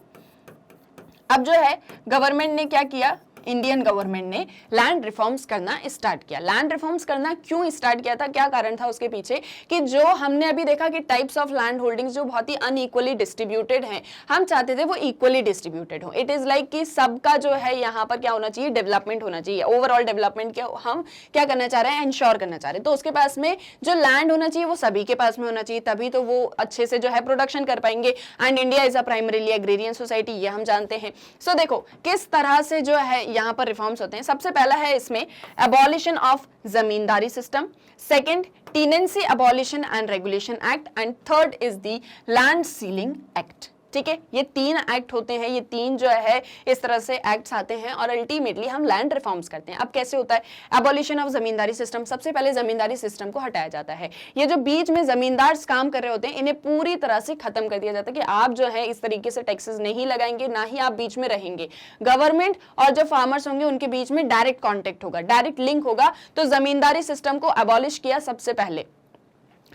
अब जो है गवर्नमेंट ने क्या किया, इंडियन गवर्नमेंट ने लैंड रिफॉर्म्स करना स्टार्ट किया। लैंड रिफॉर्म्स करना क्यों स्टार्ट किया था, क्या कारण था उसके पीछे, कि जो हमने अभी देखा कि टाइप्स ऑफ लैंड होल्डिंग्स जो बहुत ही अनइक्वली डिस्ट्रीब्यूटेड हैं, हम चाहते थे वो इक्वली डिस्ट्रीब्यूटेड हो। इट इज लाइक कि सबका जो है यहाँ पर क्या होना चाहिए, डेवलपमेंट होना चाहिए, ओवरऑल डेवलपमेंट के हम क्या करना चाह रहे हैं, इंश्योर करना चाह रहे हैं। तो उसके पास में जो लैंड होना चाहिए वो सभी के पास में होना चाहिए, तभी तो वो अच्छे से जो है प्रोडक्शन कर पाएंगे। And India is a primarily agrarian society, ये हम जानते हैं। सो देखो किस तरह से जो है यहाँ पर रिफॉर्म्स होते हैं। सबसे पहला है इसमें abolition of zamindari system, second tenancy abolition and regulation act, and third is the land ceiling act. ठीक है, ये 3 एक्ट होते हैं, ये 3 जो है इस तरह से एक्ट्स आते हैं और अल्टीमेटली हम लैंड रिफॉर्म्स करते हैं। अब कैसे होता है, एबॉलिशन ऑफ जमींदारी सिस्टम, सबसे पहले जमींदारी सिस्टम को हटाया जाता है। ये जो बीच में जमींदार काम कर रहे होते हैं इन्हें पूरी तरह से खत्म कर दिया जाता है कि आप जो है इस तरीके से टैक्सेस नहीं लगाएंगे, ना ही आप बीच में रहेंगे। गवर्नमेंट और जो फार्मर्स होंगे उनके बीच में डायरेक्ट कॉन्टेक्ट होगा, डायरेक्ट लिंक होगा। तो जमींदारी सिस्टम को एबॉलिश किया सबसे पहले।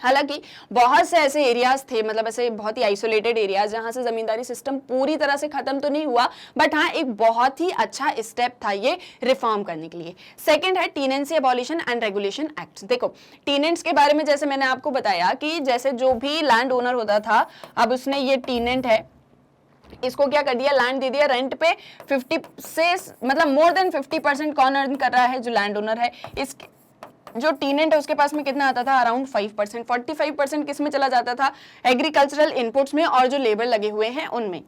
हालांकि बहुत से ऐसे एरियाज थे, मतलब ऐसे बहुत ही आइसोलेटेड एरियाज जहां से जमींदारी सिस्टम पूरी तरह से खत्म तो नहीं हुआ, बट हाँ एक बहुत ही अच्छा स्टेप था ये रिफॉर्म करने के लिए। सेकंड है tenancy abolition and regulation act. देखो टीनेंट्स के बारे में जैसे मैंने आपको बताया कि जैसे जो भी लैंड ओनर होता था, अब उसने ये टीनेंट है, इसको क्या कर दिया, लैंड दे दिया रेंट पे। 50 से मतलब मोर देन 50% कौन अर्न कर रहा है, जो लैंड ओनर है। इस जो टीनेंट है उसके पास में कितना आता था, अराउंड 5%। 45% किस में चला जाता था, एग्रीकल्चरल इनपुट्स में और जो लेबर लगे हुए हैं उनमें।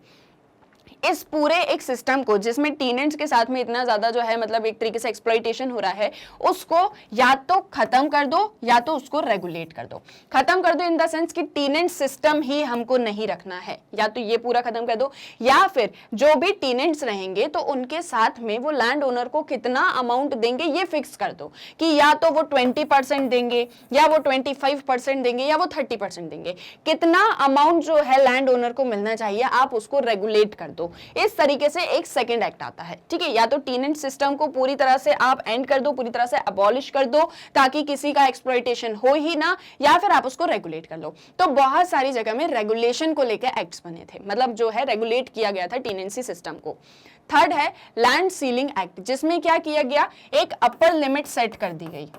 इस पूरे एक सिस्टम को जिसमें टीनेंट्स के साथ में इतना ज्यादा जो है मतलब एक तरीके से एक्सप्लॉइटेशन हो रहा है, उसको या तो खत्म कर दो या तो उसको रेगुलेट कर दो। खत्म कर दो इन द सेंस कि टीनेंट सिस्टम ही हमको नहीं रखना है, या तो ये पूरा खत्म कर दो, या फिर जो भी टीनेंट्स रहेंगे तो उनके साथ में वो लैंड ओनर को कितना अमाउंट देंगे ये फिक्स कर दो, कि या तो वो 20% देंगे, या वो 25% देंगे, या वो 30% देंगे। कितना अमाउंट जो है लैंड ओनर को मिलना चाहिए आप उसको रेगुलेट कर दो। इस तरीके से एक सेकंड एक्ट आता है। ठीक है, या तो टीनेंट सिस्टम को पूरी तरह से आप एंड कर दो, पूरी तरह से अबॉलिश कर दो ताकि किसी का एक्सप्लॉइटेशन हो ही ना, या फिर आप उसको रेगुलेट कर लो। तो बहुत सारी जगह में रेगुलेशन को लेकर एक्ट्स बने थे, मतलब जो है रेगुलेट किया गया था टीनेंसी सिस्टम को। थर्ड है लैंड सीलिंग एक्ट, जिसमें क्या किया गया, एक अपर लिमिट सेट कर दी गई।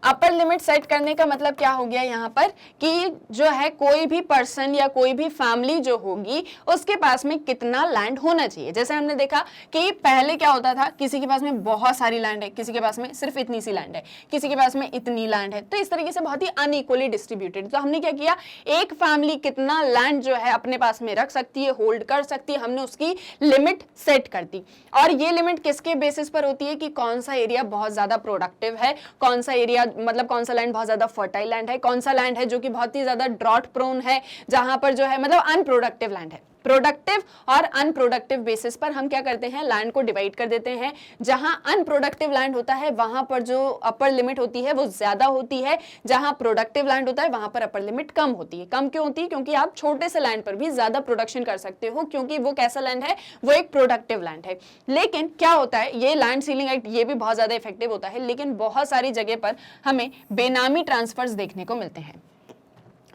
अपर लिमिट सेट करने का मतलब क्या हो गया यहाँ पर कि जो है कोई भी पर्सन या कोई भी फैमिली जो होगी उसके पास में कितना लैंड होना चाहिए। जैसे हमने देखा कि पहले क्या होता था, किसी के पास में बहुत सारी लैंड है, किसी के पास में सिर्फ इतनी सी लैंड है, किसी के पास में इतनी लैंड है, तो इस तरीके से बहुत ही अनइक्वली डिस्ट्रीब्यूटेड। तो हमने क्या किया, एक फैमिली कितना लैंड जो है अपने पास में रख सकती है, होल्ड कर सकती है, हमने उसकी लिमिट सेट कर दी। और ये लिमिट किसके बेसिस पर होती है कि कौन सा एरिया बहुत ज्यादा प्रोडक्टिव है, कौन सा एरिया मतलब कौन सा लैंड बहुत ज्यादा फर्टाइल लैंड है, कौन सा लैंड है जो कि बहुत ही ज्यादा ड्रॉट प्रोन है, जहां पर जो है मतलब अनप्रोडक्टिव लैंड है। प्रोडक्टिव और अनप्रोडक्टिव बेसिस पर हम क्या करते हैं, लैंड को डिवाइड कर देते हैं। जहां अनप्रोडक्टिव लैंड होता है वहां पर जो अपर लिमिट होती है वो ज्यादा होती है, जहां प्रोडक्टिव लैंड होता है वहां पर अपर लिमिट कम होती है। कम क्यों होती है, क्योंकि आप छोटे से लैंड पर भी ज्यादा प्रोडक्शन कर सकते हो, क्योंकि वो कैसा लैंड है, वो एक प्रोडक्टिव लैंड है। लेकिन क्या होता है, ये लैंड सीलिंग एक्ट ये भी बहुत ज्यादा इफेक्टिव होता है, लेकिन बहुत सारी जगह पर हमें बेनामी ट्रांसफर्स देखने को मिलते हैं।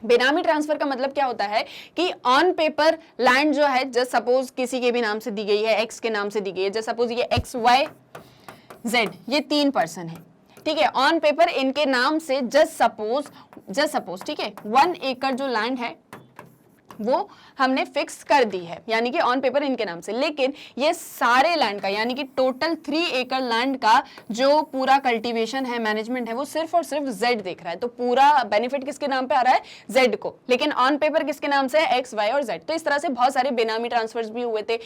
बेनामी ट्रांसफर का मतलब क्या होता है कि ऑन पेपर लैंड जो है, जस्ट सपोज किसी के भी नाम से दी गई है, एक्स के नाम से दी गई है, जस्ट सपोज ये एक्स वाई जेड, ये 3 पर्सन है, ठीक है। ऑन पेपर इनके नाम से जस्ट सपोज ठीक है 1 एकड़ जो लैंड है वो हमने फिक्स कर दी है, यानी कि ऑन पेपर इनके नाम से। लेकिन ये सारे लैंड का यानी कि टोटल 3 एकड़ लैंड का जो पूरा कल्टीवेशन है, मैनेजमेंट है, वो सिर्फ और सिर्फ जेड देख रहा है। तो पूरा बेनिफिट किसके नाम पे आ रहा है, जेड को, लेकिन ऑन पेपर किसके नाम से है, एक्स वाई और जेड। तो इस तरह से बहुत सारे बेनामी ट्रांसफर्स भी हुए थे,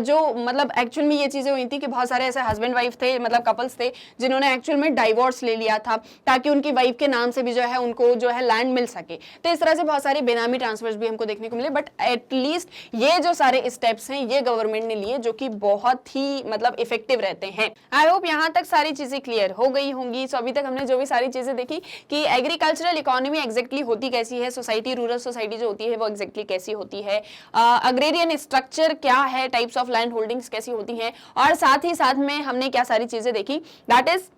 जो मतलब एक्चुअल में ये चीजें हुई थी कि बहुत सारे ऐसे हस्बैंड वाइफ थे, मतलब कपल्स थे, जिन्होंने एक्चुअल में डाइवोर्स ले लिया था ताकि उनकी वाइफ के नाम से भी जो है उनको जो है लैंड मिल सके। तो इस तरह से बहुत सारे बेनामी ट्रांसफर्स भी हमको देखने को मिले। बट एटलीस्ट ये जो सारे स्टेप्स हैं ये गवर्नमेंट ने लिए, जो कि बहुत ही मतलब इफेक्टिव रहते हैं। आई होप यहाँ तक सारी चीजें क्लियर हो गई होंगी। सो अभी तक हमने जो भी सारी चीजें देखी कि एग्रीकल्चरल इकोनॉमी एग्जैक्टली होती कैसी है, सोसाइटी रूरल सोसाइटी जो होती है वो एग्जैक्टली कैसी होती है, अग्रेरियन स्ट्रक्चर क्या है, टाइप्स ऑफ लैंड होल्डिंग्स कैसी होती हैं, और साथ ही साथ में हमने क्या सारी चीजें देखी, that is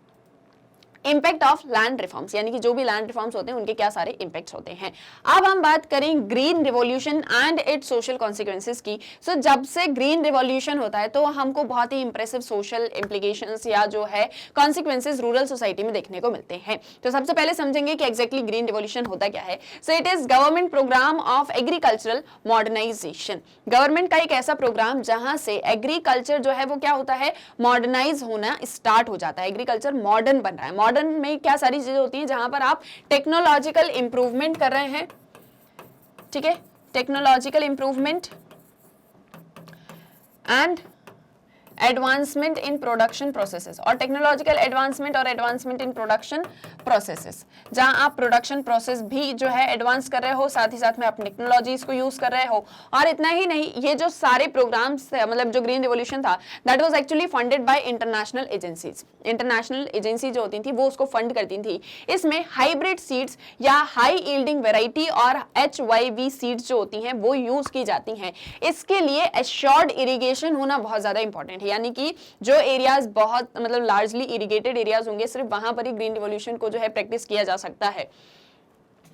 impact of land reforms, यानी कि जो भी लैंड रिफॉर्म्स होते हैं उनके क्या सारे इम्पैक्ट्स होते हैं। अब हम बात करें green revolution and its social consequences की। सो जब से ग्रीन रिवॉल्यूशन होता है तो हमको बहुत ही इंप्रेसिव सोशल इम्प्लीकेशंस या जो है कॉन्सिक्वेंसेस रूरल सोसाइटी में देखने को मिलते हैं। तो सबसे पहले समझेंगे कि एग्जैक्टली ग्रीन रिवॉल्यूशन होता क्या है। So it is government programme of agricultural modernisation. Government का एक ऐसा प्रोग्राम जहां से एग्रीकल्चर जो है वो क्या होता है, मॉडर्नाइज होना स्टार्ट हो जाता है, एग्रीकल्चर मॉडर्न बन रहा है। मॉडर्न में क्या सारी चीजें होती हैं, जहां पर आप टेक्नोलॉजिकल इंप्रूवमेंट कर रहे हैं, ठीक है, technological improvement and advancement in production processes, और टेक्नोलॉजिकल एडवांसमेंट और एडवांसमेंट इन प्रोडक्शन प्रोसेसेस, जहां आप प्रोडक्शन प्रोसेस भी जो है एडवांस कर रहे हो, साथ ही साथ में आप टेक्नोलॉजीज को यूज कर रहे हो। और इतना ही नहीं, ये जो सारे प्रोग्राम्स मतलब जो ग्रीन रिवॉल्यूशन था that was actually funded by international agencies. International agency जो होती थी वो उसको फंड करती थी। इसमें हाइब्रिड सीड्स या हाई यील्डिंग वेराइटी और HYV सीड्स जो होती हैं वो यूज की जाती हैं। इसके लिए एश्योर्ड इरिगेशन होना बहुत ज्यादा इंपॉर्टेंट है, यानी कि जो एरियाज बहुत मतलब लार्जली इरिगेटेड एरियाज होंगे सिर्फ वहां पर ही ग्रीन रिवॉल्यूशन को जो है प्रैक्टिस किया जा सकता है।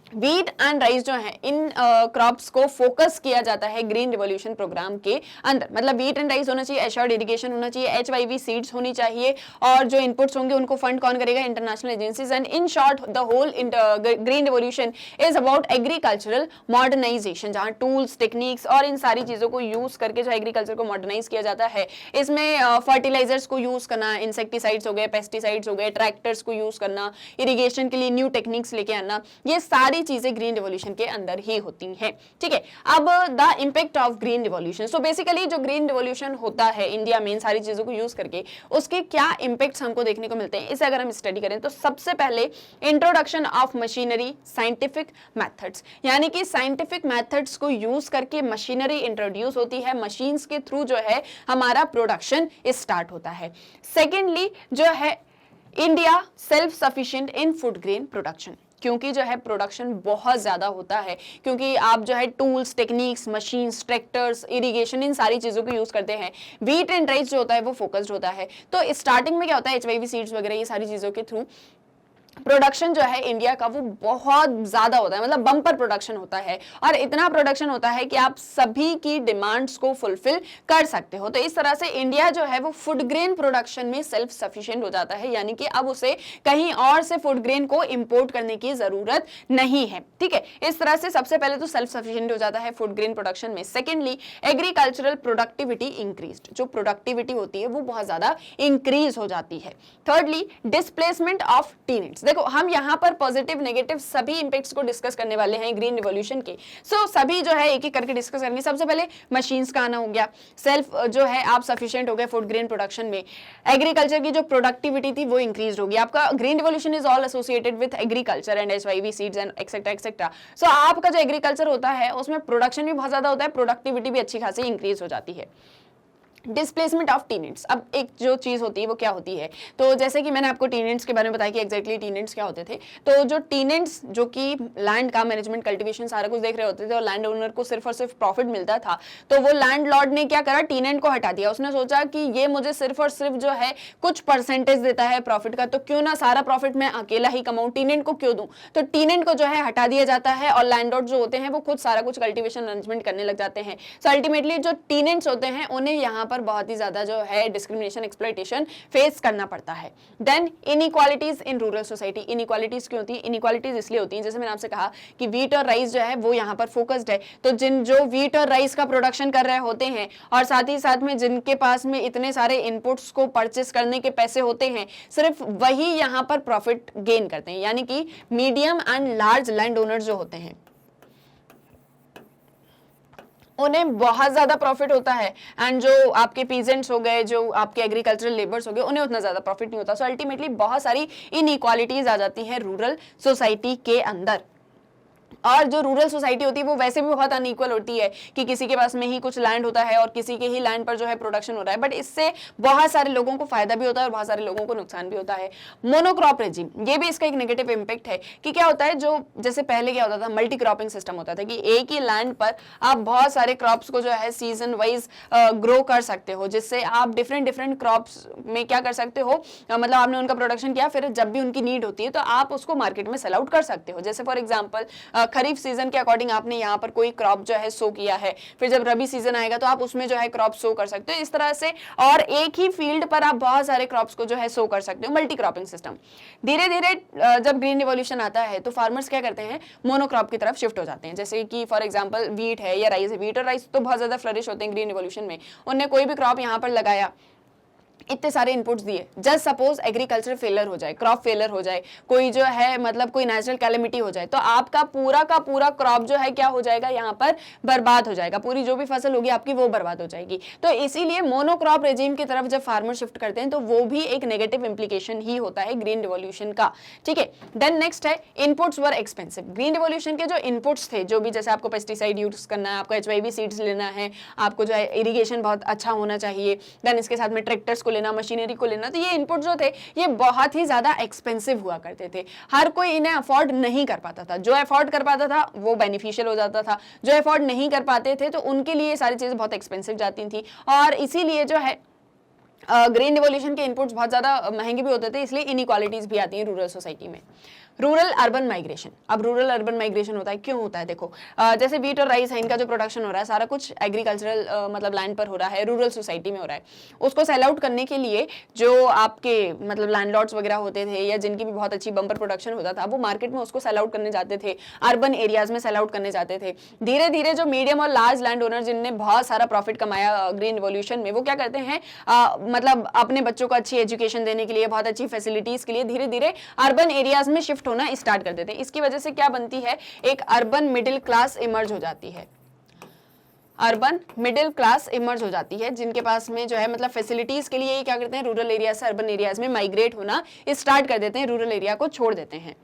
वीट एंड राइस जो है इन क्रॉप्स को फोकस किया जाता है ग्रीन रिवॉल्यूशन प्रोग्राम के अंदर। मतलब वीट एंड राइस होना चाहिए, एश्योर्ड इरिगेशन होना चाहिए, HYV सीड्स होनी चाहिए, और जो इनपुट्स होंगे उनको फंड कौन करेगा, international agencies. And in short the whole green revolution is about agricultural modernisation, जहां टूल्स, टेक्निक्स और इन सारी चीजों को यूज करके जो एग्रीकल्चर को मॉडर्नाइज किया जाता है। इसमें फर्टिलाइजर्स को यूज करना, इंसेक्टिसाइड्स हो गए, पेस्टिसाइड्स हो गए, ट्रैक्टर्स को यूज करना, इरिगेशन के लिए न्यू टेक्निक्स लेके आना, ये सारी चीजें ग्रीन रिवॉल्यूशन के अंदर ही होती हैं, ठीक है। अब the impact of green revolution, so basically जो ग्रीन रिवॉल्यूशन होता है इंडिया में इन सारी चीजों को यूज करके उसके क्या इंपैक्ट्स हमको देखने को मिलते हैं, इसे अगर हम स्टडी करें तो सबसे पहले introduction of machinery, scientific methods, यानी कि साइंटिफिक मेथड्स को यूज करके मशीनरी इंट्रोड्यूस होती है, मशीन्स के थ्रू जो है हमारा प्रोडक्शन स्टार्ट होता है। सेकेंडली जो है इंडिया सेल्फ सफिशिएंट इन फूड ग्रेन प्रोडक्शन, क्योंकि जो है प्रोडक्शन बहुत ज्यादा होता है, क्योंकि आप जो है tools, techniques, machines, tractors, irrigation, इन सारी चीजों को यूज करते हैं। वीट एंड राइस जो होता है वो फोकस्ड होता है। तो स्टार्टिंग में क्या होता है, HYV सीड्स वगैरह ये सारी चीजों के थ्रू प्रोडक्शन जो है इंडिया का वो बहुत ज्यादा होता है, मतलब बम्पर प्रोडक्शन होता है, और इतना प्रोडक्शन होता है कि आप सभी की डिमांड्स को फुलफिल कर सकते हो। तो इस तरह से इंडिया जो है वो फूड ग्रेन प्रोडक्शन में सेल्फ सफिशिएंट हो जाता है, यानी कि अब उसे कहीं और से फूड ग्रेन को इंपोर्ट करने की जरूरत नहीं है। ठीक है, इस तरह से सबसे पहले तो सेल्फ सफिशिएंट हो जाता है फूड ग्रेन प्रोडक्शन में। सेकेंडली, एग्रीकल्चरल प्रोडक्टिविटी इंक्रीज्ड, जो प्रोडक्टिविटी होती है वो बहुत ज्यादा इंक्रीज हो जाती है। Thirdly, displacement of tenets. देखो हम यहाँ पर पॉजिटिव नेगेटिव सभी इंपैक्ट्स को डिस्कस करने वाले हैं ग्रीन रिवॉल्यूशन के। सभी जो है एक एक करके डिस्कस करेंगे। सबसे पहले मशीन्स का आना हो गया, सेल्फ जो है आप सफिशिएंट हो गए फूड ग्रेन प्रोडक्शन में। एग्रीकल्चर की जो प्रोडक्टिविटी थी वो इंक्रीज होगी। आपका green revolution is all associated with agriculture and HYV seeds and et cetera et cetera. So आपका जो एग्रीकल्चर होता है उसमें प्रोडक्शन भी बहुत ज्यादा होता है, प्रोडक्टिविटी भी अच्छी खासी इंक्रीज हो जाती है। डिस्प्लेसमेंट ऑफ टीनेट्स, अब एक जो चीज होती है वो क्या होती है, तो जैसे कि मैंने आपको टीनेट्स के बारे में बताया कि एग्जैक्टली टीनेट्स क्या होते थे। तो जो टीनेट्स जो कि लैंड का मैनेजमेंट, कल्टीवेशन सारा कुछ देख रहे होते थे और लैंड ओनर को सिर्फ और सिर्फ प्रॉफिट मिलता था, तो वो लैंड लॉर्ड ने क्या करा, टीनेंट को हटा दिया। उसने सोचा कि ये मुझे सिर्फ और सिर्फ जो है कुछ परसेंटेज देता है प्रॉफिट का, तो क्यों ना सारा प्रॉफिट मैं अकेला ही कमाऊं, टीनेंट को क्यों दूं। तो टीनेंट को जो है हटा दिया जाता है और लैंडलॉर्ड जो होते हैं वो खुद सारा कुछ कल्टीवेशन मैनेजमेंट करने लग जाते हैं। सो अल्टीमेटली जो टीनेंट्स होते हैं उन्हें यहाँ पर बहुत ही ज्यादा है डिस्क्रिमिनेशन, एक्सप्लॉयटेशन फेस करना पड़ता है। Then inequalities in rural society. Inequalities क्यों होती है? इनइक्वालिटीज इसलिए होती हैं, जैसे मैंने आपसे कहा कि वीट और राइस जो है वो यहाँ पर फोकस्ड है, तो जो वीट और राइस का प्रोडक्शन कर रहे होते हैं और साथ ही साथ में जिनके पास में इतने सारे इनपुट्स को परचेस करने के पैसे होते हैं, सिर्फ वही यहाँ पर प्रॉफिट गेन करते हैं, यानी कि medium and large land owners जो होते हैं उन्हें बहुत ज्यादा प्रॉफिट होता है, एंड जो आपके पीजेंट्स हो गए, जो आपके एग्रीकल्चरल लेबर्स हो गए, उन्हें उतना ज्यादा प्रॉफिट नहीं होता। सो अल्टीमेटली बहुत सारी इनइक्वालिटीज आ जाती हैं रूरल सोसाइटी के अंदर। और जो रूरल सोसाइटी होती है वो वैसे भी बहुत अनइक्वल होती है कि किसी के पास में ही कुछ लैंड होता है और किसी के ही लैंड पर जो है प्रोडक्शन हो रहा है, बट इससे बहुत सारे लोगों को फायदा भी होता है और बहुत सारे लोगों को नुकसान भी होता है। मोनोक्रॉप रेजिम, ये भी इसका एक नेगेटिव इंपैक्ट है कि क्या होता है, जो जैसे पहले क्या होता था, मल्टी क्रॉपिंग सिस्टम होता था कि एक ही लैंड पर आप बहुत सारे क्रॉप्स को जो है सीजन वाइज ग्रो कर सकते हो, जिससे आप डिफरेंट डिफरेंट क्रॉप्स में क्या कर सकते हो, मतलब आपने उनका प्रोडक्शन किया, फिर जब भी उनकी नीड होती है तो आप उसको मार्केट में सेल आउट कर सकते हो। जैसे फॉर एग्जाम्पल खरीफ सीजन के अकॉर्डिंग आपने यहाँ पर कोई क्रॉप जो है सो किया है, फिर जब रबी सीजन आएगा तो आप उसमें जो है क्रॉप सो कर सकते हो, इस तरह से, और एक ही फील्ड पर आप बहुत सारे क्रॉप्स को जो है सो कर सकते हो, मल्टी क्रॉपिंग सिस्टम। धीरे धीरे जब ग्रीन रिवॉल्यूशन आता है तो फार्मर्स क्या करते हैं, मोनोक्रॉप की तरफ शिफ्ट हो जाते हैं। जैसे कि फॉर एग्जाम्पल वीट है या राइस है, वीट और राइस तो बहुत ज्यादा फ्लरिश होते हैं ग्रीन रिवॉल्यूशन में। उन्होंने कोई भी क्रॉप यहाँ पर लगाया, इतने सारे इनपुट्स दिए, जस्ट सपोज एग्रीकल्चर फेलर हो जाए, क्रॉप फेलर हो जाए, कोई जो है मतलब कोई नेचुरल कैलेमिटी हो जाए, तो आपका पूरा का पूरा क्रॉप जो है क्या हो जाएगा, यहाँ पर बर्बाद हो जाएगा, पूरी जो भी फसल होगी आपकी वो बर्बाद हो जाएगी। तो इसीलिए मोनोक्रॉप रेजिम की तरफ जब फार्मर शिफ्ट करते हैं तो वो भी एक नेगेटिव इंप्लीकेशन ही होता है ग्रीन रिवॉल्यूशन का। ठीक है, देन नेक्स्ट है इनपुट्स वर एक्सपेंसिव। ग्रीन रिवॉल्यूशन के जो इनपुट्स थे, जो भी जैसे आपको पेस्टिसाइड यूज करना है, आपको एचवाईवी सीड्स लेना है, आपको जो है इरिगेशन बहुत अच्छा होना चाहिए, देन इसके साथ में ट्रैक्टर्स को लेना, मशीनरी को लेना, तो ये इनपुट जो थे ये बहुत ही ज्यादा एक्सपेंसिव हुआ करते थे। हर कोई इन्हें अफोर्ड नहीं कर पाता था। जो अफोर्ड कर पाता था वो बेनिफिशियल हो जाता था, जो अफोर्ड नहीं कर पाते थे तो उनके लिए ये सारी चीजें बहुत एक्सपेंसिव जाती थी, और इसीलिए जो है ग्रीन रिवॉल्यूशन के इनपुट्स बहुत ज्यादा महंगे भी होते थे, इसलिए इनइक्वालिटीज भी आती हैं रूरल सोसाइटी में। रूरल अर्बन माइग्रेशन, अब रूरल अर्बन माइग्रेशन होता है, क्यों होता है? देखो जैसे वीट और राइस है, इनका जो प्रोडक्शन हो रहा है सारा कुछ एग्रीकल्चरल मतलब लैंड पर हो रहा है, रूरल सोसाइटी में हो रहा है। उसको सेल आउट करने के लिए जो आपके मतलब लैंडलॉर्ड्स वगैरह होते थे या जिनकी भी बहुत अच्छी बम्पर प्रोडक्शन होता था, वो मार्केट में उसको सेल आउट करने जाते थे, अर्बन एरियाज में सेल आउट करने जाते थे। धीरे धीरे जो मीडियम और लार्ज लैंड ओनर जिनने बहुत सारा प्रॉफिट कमाया ग्रीन रिवॉल्यूशन में, वो क्या करते हैं मतलब अपने बच्चों को अच्छी एजुकेशन देने के लिए, बहुत अच्छी फैसिलिटीज के लिए धीरे धीरे अर्बन एरियाज में शिफ्ट होना स्टार्ट कर देते हैं। इसकी वजह से क्या बनती है, एक अर्बन मिडिल क्लास इमर्ज हो जाती है। अर्बन मिडिल क्लास इमर्ज हो जाती है, जिनके पास में जो है मतलब फैसिलिटीज के लिए ये क्या करते हैं, रूरल एरिया से अर्बन एरियाज में माइग्रेट होना स्टार्ट कर देते हैं, रूरल एरिया को छोड़ देते हैं।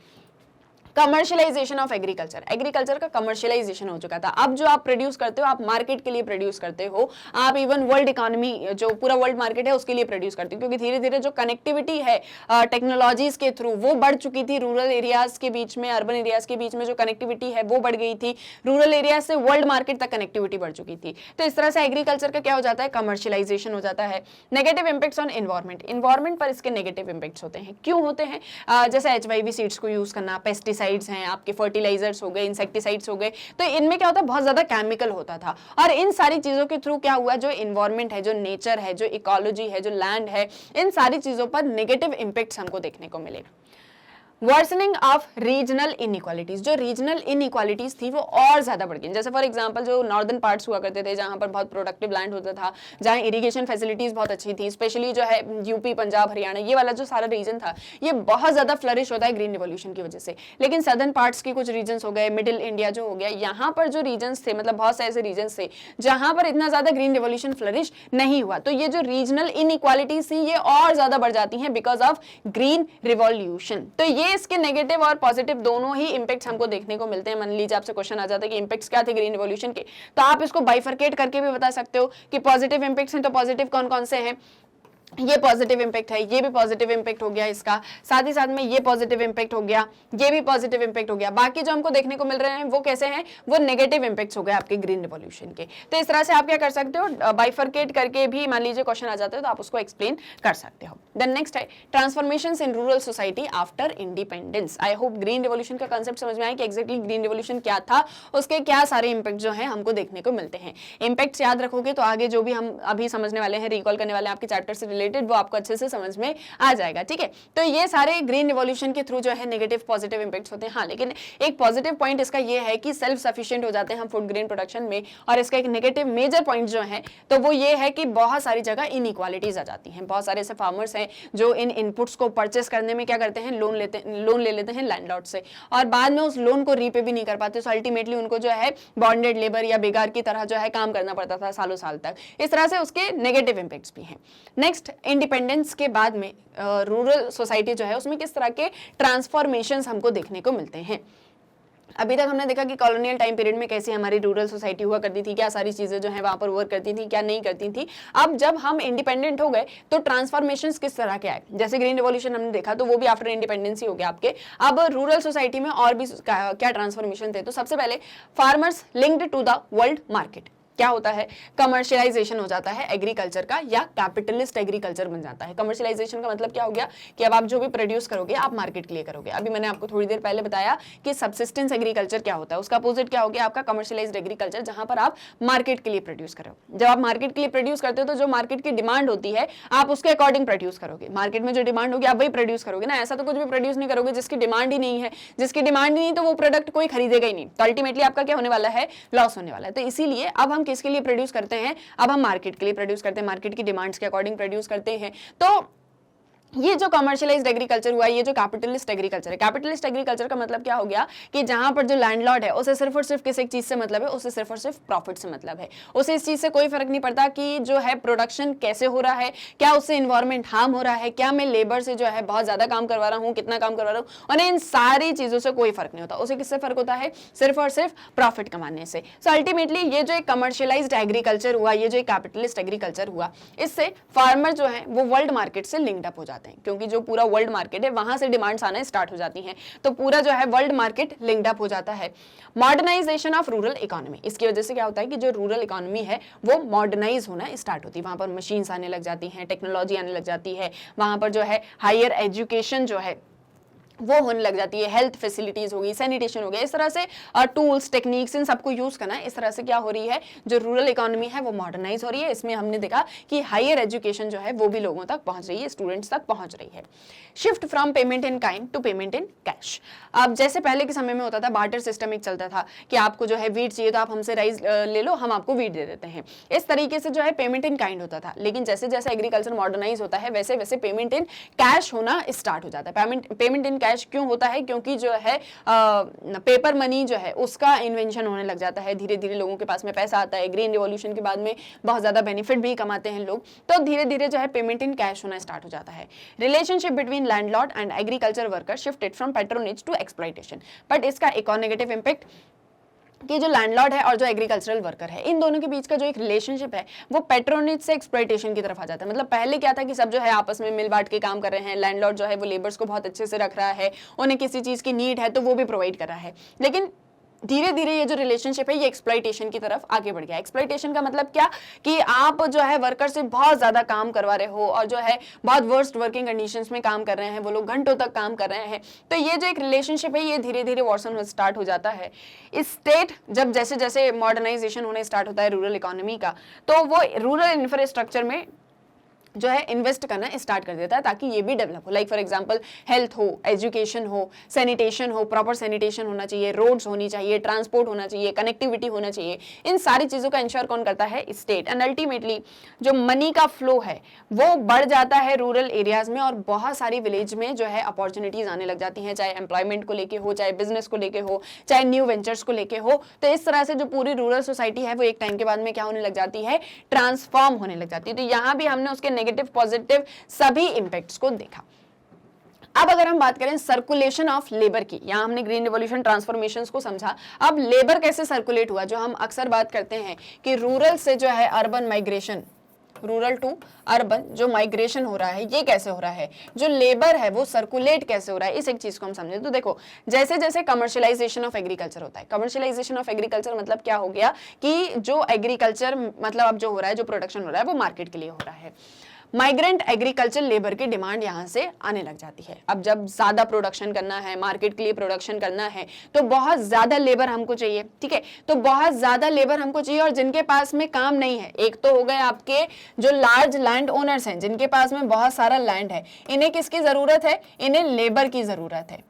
कमर्शियलाइजेशन ऑफ एग्रीकल्चर, एग्रीकल्चर का कमर्शियलाइजेशन हो चुका था। अब जो आप प्रोड्यूस करते हो आप मार्केट के लिए प्रोड्यूस करते हो, आप इवन वर्ल्ड इकोनॉमी जो पूरा वर्ल्ड मार्केट है उसके लिए प्रोड्यूस करते हो, क्योंकि धीरे धीरे जो कनेक्टिविटी है टेक्नोलॉजीज के थ्रू वो बढ़ चुकी थी। रूरल एरियाज के बीच में, अर्बन एरियाज के बीच में जो कनेक्टिविटी है वो बढ़ गई थी, रूरल एरिया से वर्ल्ड मार्केट तक कनेक्टिविटी बढ़ चुकी थी। तो इस तरह से एग्रीकल्चर का क्या हो जाता है, कमर्शियलाइजेशन हो जाता है। Negative impacts on environment, environment पर इसके नेगेटिव इंपैक्ट्स होते हैं। क्यों होते हैं? जैसे HYV सीड्स को यूज करना, पेस्टिसाइड्स हैं, आपके फर्टिलाइजर्स हो गए, इंसेक्टिसाइड्स हो गए, तो इनमें क्या होता है, बहुत ज्यादा केमिकल होता था। और इन सारी चीजों के थ्रू क्या हुआ, जो एनवायरमेंट है, जो नेचर है, जो इकोलॉजी है, जो लैंड है, इन सारी चीजों पर नेगेटिव इंपैक्ट्स हमको देखने को मिले। वर्सनिंग ऑफ रीजनल इनइक्वालिटीज, जो रीजनल इनइक्वालिटीज थी वो और ज्यादा बढ़ गई। जैसे फॉर एग्जांपल जो नॉर्दर्न पार्ट्स हुआ करते थे, जहां पर बहुत प्रोडक्टिव लैंड होता था, जहां इरिगेशन फैसिलिटीज बहुत अच्छी थी, स्पेशली जो है यूपी, पंजाब, हरियाणा, ये वाला जो सारा रीजन था ये बहुत ज्यादा फ्लरिश होता है ग्रीन रिवॉल्यूशन की वजह से। लेकिन सदर्न पार्ट्स के कुछ रीजन हो गए, मिडिल इंडिया जो हो गया, यहाँ पर जो रीजन थे, मतलब बहुत से ऐसे रीजन थे जहां पर इतना ज्यादा ग्रीन रिवॉल्यूशन फ्लरिश नहीं हुआ। तो ये जो रीजनल इनइक्वालिटीज थी ये और ज्यादा बढ़ जाती हैं बिकॉज ऑफ ग्रीन रिवॉल्यूशन। तो ये इसके नेगेटिव और पॉजिटिव दोनों ही इंपैक्ट्स हमको देखने को मिलते हैं। मान लीजिए आपसे क्वेश्चन आ जाता है कि इंपैक्ट्स क्या थे ग्रीन रिवॉल्यूशन के, तो आप इसको बाइफरकेट करके भी बता सकते हो कि पॉजिटिव इंपैक्ट्स हैं तो पॉजिटिव कौन कौन से हैं, ये पॉजिटिव इंपैक्ट है, ये भी पॉजिटिव इंपैक्ट हो गया इसका, साथ ही साथ में ये पॉजिटिव इंपैक्ट हो गया, ये भी पॉजिटिव इंपैक्ट हो गया। बाकी जो हमको देखने को मिल रहे हैं वो कैसे हैं, वो नेगेटिव इंपैक्ट्स हो गए आपके ग्रीन रिवॉल्यूशन के। तो इस तरह से आप क्या कर सकते हो, बाइफरकेट करके भी मान लीजिए क्वेश्चन आ जाते हो तो आप उसको एक्सप्लेन कर सकते हो। देन नेक्स्ट है transformations in rural society after independence. I hope green revolution का कांसेप्ट समझ में आया कि एक्जैक्टली ग्रीन रिवॉल्यूशन क्या था, उसके क्या सारे इंपैक्ट जो है हमको देखने को मिलते हैं। इंपैक्ट्स याद रखोगे तो आगे जो भी हम अभी समझने वाले हैं, रिकॉल करने वाले हैं आपके चैप्टर से रिलेटेड, वो आपको अच्छे से समझ में आ जाएगा। ठीक है, तो ये सारे ग्रीन रिवॉल्यूशन के थ्रू जो है नेगेटिव पॉजिटिव इंपैक्ट्स होते हैं। हाँ, लेकिन एक पॉजिटिव पॉइंट इसका ये है कि सेल्फ सफिशिएंट हो जाते हैं हम फूड ग्रेन प्रोडक्शन में। और इसका एक नेगेटिव मेजर पॉइंट जो है तो वो ये है कि बहुत सारी जगह इनइक्वालिटीज आ जाती हैं। बहुत सारे ऐसे फार्मर्स हैं जो इन इनपुट्स को परचेस करने में क्या करते हैं, लोन ले लेते हैं लैंडलॉर्ड से, और बाद में उस लोन को रीपे भी नहीं कर पाते। सो अल्टीमेटली उनको जो है बॉन्डेड लेबर या बेगार की तरह जो है काम करना पड़ता था सालों साल तक। इस तरह से उसके नेगेटिव इंपैक्ट्स भी हैं। नेक्स्ट, इंडिपेंडेंस के बाद में रूरल सोसाइटी जो है उसमें किस तरह के ट्रांसफॉर्मेशंस हमको देखने को मिलते हैं। अभी तक हमने देखा कि कॉलोनियल टाइम पीरियड में कैसे हमारी रूरल सोसाइटी हुआ करती थी, क्या सारी चीजें जो है वहां पर वर्क करती थी, क्या नहीं करती थी। अब जब हम इंडिपेंडेंट हो गए तो ट्रांसफॉर्मेशंस किस तरह के आए, जैसे ग्रीन रिवॉल्यूशन हमने देखा तो वो भी आफ्टर इंडिपेंडेंस ही हो गया आपके। अब रूरल सोसाइटी में और भी क्या ट्रांसफॉर्मेशन थे, तो सबसे पहले farmers linked to the world market. क्या होता है, कमर्शियलाइजेशन हो जाता है एग्रीकल्चर का, या कैपिटलिस्ट एग्रीकल्चर बन जाता है। कमर्शियलाइजेशन का मतलब क्या हो गया कि अब आप जो भी प्रोड्यूस करोगे आप मार्केट के लिए करोगे। अभी मैंने आपको थोड़ी देर पहले बताया कि सबसिस्टेंस एग्रीकल्चर क्या होता है, उसका अपोजिट क्या हो गया आपका कमर्शियलाइज्ड एग्रीकल्चर, जहां पर आप मार्केट के लिए प्रोड्यूस करो। जब आप मार्केट के लिए प्रोड्यूस करते हो तो जो मार्केट की डिमांड होती है आप उसके अकॉर्डिंग प्रोड्यूस करोगे। मार्केट में जो डिमांड होगी आप वही प्रोड्यूस करोगे ना, ऐसा तो कुछ भी प्रोड्यूस नहीं करोगे जिसकी डिमांड ही नहीं है। जिसकी डिमांड नहीं तो वो प्रोडक्ट कोई खरीदेगा ही नहीं, तो अल्टीमेटली आपका क्या होने वाला है, लॉस होने वाला है। तो इसीलिए अब हम किसके लिए प्रोड्यूस करते हैं, अब हम मार्केट के लिए प्रोड्यूस करते हैं, मार्केट की डिमांड्स के अकॉर्डिंग प्रोड्यूस करते हैं। तो ये जो कमर्शियलाइज्ड एग्रीकल्चर हुआ, ये जो कैपिटलिस्ट एग्रीकल्चर है, कैपिटलिस्ट एग्रीकल्चर का मतलब क्या हो गया कि जहां पर जो लैंडलॉर्ड है उसे सिर्फ और सिर्फ किस एक चीज से मतलब है, उसे सिर्फ और सिर्फ प्रॉफिट से मतलब है। उसे इस चीज से कोई फर्क नहीं पड़ता कि जो है प्रोडक्शन कैसे हो रहा है, क्या उससे इन्वायरमेंट हार्म हो रहा है, क्या मैं लेबर से जो है बहुत ज्यादा काम करवा रहा हूँ, कितना काम करवा रहा हूँ, और इन सारी चीजों से कोई फर्क नहीं होता। उसे किससे फर्क होता है, सिर्फ और सिर्फ प्रॉफिट कमाने से। सो अल्टीमेटली ये जो एक कमर्शियलाइज्ड एग्रीकल्चर हुआ, ये जो एक कैपिटलिस्ट एग्रीकल्चर हुआ, इससे फार्मर जो है वो वर्ल्ड मार्केट से लिंक्ड अप हो जाते हैं, क्योंकि जो पूरा वर्ल्ड मार्केट है वहां से डिमांड्स आना स्टार्ट हो जाती हैं, तो पूरा जो है वर्ल्ड मार्केट लिंक्ड अप हो जाता है। मॉडर्नाइजेशन ऑफ रूरल इकोनॉमी, इसकी वजह से क्या होता है कि जो रूरल इकोनॉमी है वो मॉडर्नाइज होना स्टार्ट होती है। वहां पर मशीन्स आने लग जाती हैं, टेक्नोलॉजी आने लग जाती है, वहां पर जो है हायर एजुकेशन जो है वो होने लग जाती है, हेल्थ फैसिलिटीज होगी, सैनिटेशन हो गया, इस तरह से टूल्स टेक्निक्स इन सबको यूज करना, इस तरह से क्या हो रही है, जो रूरल इकोनॉमी है वो मॉडर्नाइज हो रही है। इसमें हमने देखा कि हायर एजुकेशन जो है वो भी लोगों तक पहुंच रही है, स्टूडेंट्स तक पहुंच रही है। Shift from payment in kind to payment in cash. अब जैसे पहले के समय में होता था बार्टर सिस्टम एक चलता था कि आपको जो है वीट चाहिए तो आप हमसे राइस ले लो, हम आपको वीट दे देते हैं। इस तरीके से जो है पेमेंट इन काइंड होता था, लेकिन जैसे जैसे एग्रीकल्चर मॉडर्नाइज होता है वैसे वैसे पेमेंट इन कैश होना स्टार्ट हो जाता है। पेमेंट इन कैश कैश क्यों होता है, क्योंकि जो है पेपर मनी जो है उसका इन्वेंशन होने लग जाता है, धीरे धीरे लोगों के पास में पैसा आता है, ग्रीन रिवॉल्यूशन के बाद में बहुत ज्यादा बेनिफिट भी कमाते हैं लोग, तो धीरे धीरे जो है पेमेंट इन कैश होना स्टार्ट हो जाता है। Relationship between landlord and agriculture worker shifted from patronage to exploitation, but इसका एक और नेगेटिव इंपैक्ट कि जो लैंडलॉर्ड है और जो एग्रीकल्चरल वर्कर है, इन दोनों के बीच का जो एक रिलेशनशिप है वो पेट्रोनेज से एक्सप्लॉइटेशन की तरफ आ जाता है। मतलब पहले क्या था कि सब जो है आपस में मिल बांट के काम कर रहे हैं, लैंडलॉर्ड जो है वो लेबर्स को बहुत अच्छे से रख रहा है, उन्हें किसी चीज की नीड है तो वो भी प्रोवाइड कर रहा है, लेकिन धीरे धीरे ये जो रिलेशनशिप है ये एक्सप्लॉइटेशन की तरफ आगे बढ़ गया। एक्सप्लॉइटेशन का मतलब क्या कि आप जो है वर्कर से बहुत ज्यादा काम करवा रहे हो और जो है बहुत वर्स्ट वर्किंग कंडीशंस में काम कर रहे हैं, वो लोग घंटों तक काम कर रहे हैं, तो ये जो एक रिलेशनशिप है ये धीरे धीरे वॉर्सन स्टार्ट हो जाता है। स्टेट जब जैसे जैसे मॉडर्नाइजेशन होने स्टार्ट होता है रूरल इकोनॉमी का, तो वो रूरल इंफ्रास्ट्रक्चर में जो है इन्वेस्ट करना स्टार्ट कर देता है ताकि ये भी डेवलप हो। लाइक फॉर एग्जांपल हेल्थ हो, एजुकेशन हो, सैनिटेशन हो, प्रॉपर सैनिटेशन होना चाहिए, रोड्स होनी चाहिए, ट्रांसपोर्ट होना चाहिए, कनेक्टिविटी होना चाहिए, इन सारी चीज़ों का इंश्योर कौन करता है? स्टेट। एंड अल्टीमेटली जो मनी का फ्लो है वो बढ़ जाता है रूरल एरियाज में और बहुत सारी विलेज में जो है अपॉर्चुनिटीज आने लग जाती हैं, चाहे एम्प्लॉयमेंट को लेके हो, चाहे बिजनेस को लेके हो, चाहे न्यू वेंचर्स को लेके हो। तो इस तरह से जो पूरी रूरल सोसाइटी है वो एक टाइम के बाद में क्या होने लग जाती है? ट्रांसफॉर्म होने लग जाती है। तो यहाँ भी हमने उसके नेगेटिव पॉजिटिव सभी इंपैक्ट्स को देखा। अब अगर हम बात करें सर्कुलेशन ऑफ लेबर की, यहां हमने ग्रीन रिवॉल्यूशन ट्रांसफॉर्मेशंस को समझा, अब लेबर कैसे सर्कुलेट हुआ, जो हम अक्सर बात करते हैं कि रूरल से जो है urban migration, rural to urban जो माइग्रेशन हो रहा है ये कैसे हो रहा है, जो लेबर है वो सर्कुलेट कैसे हो रहा है, इस एक चीज को हम समझे। तो देखो जैसे जैसे कमर्शियलाइजेशन ऑफ एग्रीकल्चर होता है, कमर्शियलाइजेशन ऑफ एग्रीकल्चर मतलब क्या हो गया कि जो एग्रीकल्चर मतलब अब जो हो रहा है, जो प्रोडक्शन हो रहा है वो मार्केट के लिए हो रहा है। माइग्रेंट एग्रीकल्चर लेबर की डिमांड यहाँ से आने लग जाती है। अब जब ज्यादा प्रोडक्शन करना है, मार्केट के लिए प्रोडक्शन करना है, तो बहुत ज्यादा लेबर हमको चाहिए, ठीक है, तो बहुत ज्यादा लेबर हमको चाहिए और जिनके पास में काम नहीं है, एक तो हो गए आपके जो लार्ज लैंड ओनर्स हैं जिनके पास में बहुत सारा लैंड है, इन्हें किसकी जरूरत है? इन्हें लेबर की जरूरत है।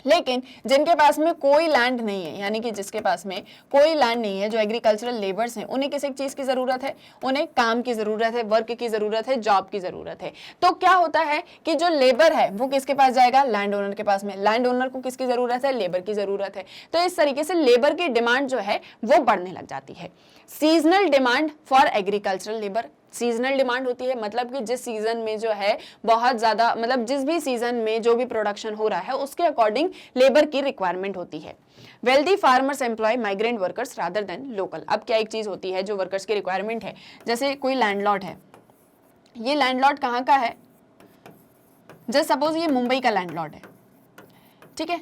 लेकिन जिनके पास में कोई लैंड नहीं है, यानी कि जिसके पास में कोई लैंड नहीं है, जो एग्रीकल्चरल लेबर्स हैं, उन्हें किस एक चीज की जरूरत है? उन्हें काम की जरूरत है, वर्क की जरूरत है, जॉब की जरूरत है। तो क्या होता है कि जो लेबर है वो किसके पास जाएगा? लैंड ओनर के पास में। लैंड ओनर को किसकी जरूरत है? लेबर की जरूरत है। तो इस तरीके से लेबर की डिमांड जो है वो बढ़ने लग जाती है। Seasonal demand for agricultural labour, seasonal demand होती है मतलब कि जिस सीजन में जो है बहुत ज्यादा, मतलब जिस भी सीजन में जो भी प्रोडक्शन हो रहा है उसके अकॉर्डिंग लेबर की रिक्वायरमेंट होती है। Wealthy farmers employ migrant workers rather than local. अब क्या एक चीज होती है जो वर्कर्स की रिक्वायरमेंट है, जैसे कोई लैंडलॉर्ड है, ये लैंडलॉर्ड कहाँ का है? जस्ट सपोज ये मुंबई का लैंडलॉर्ड है, ठीक है,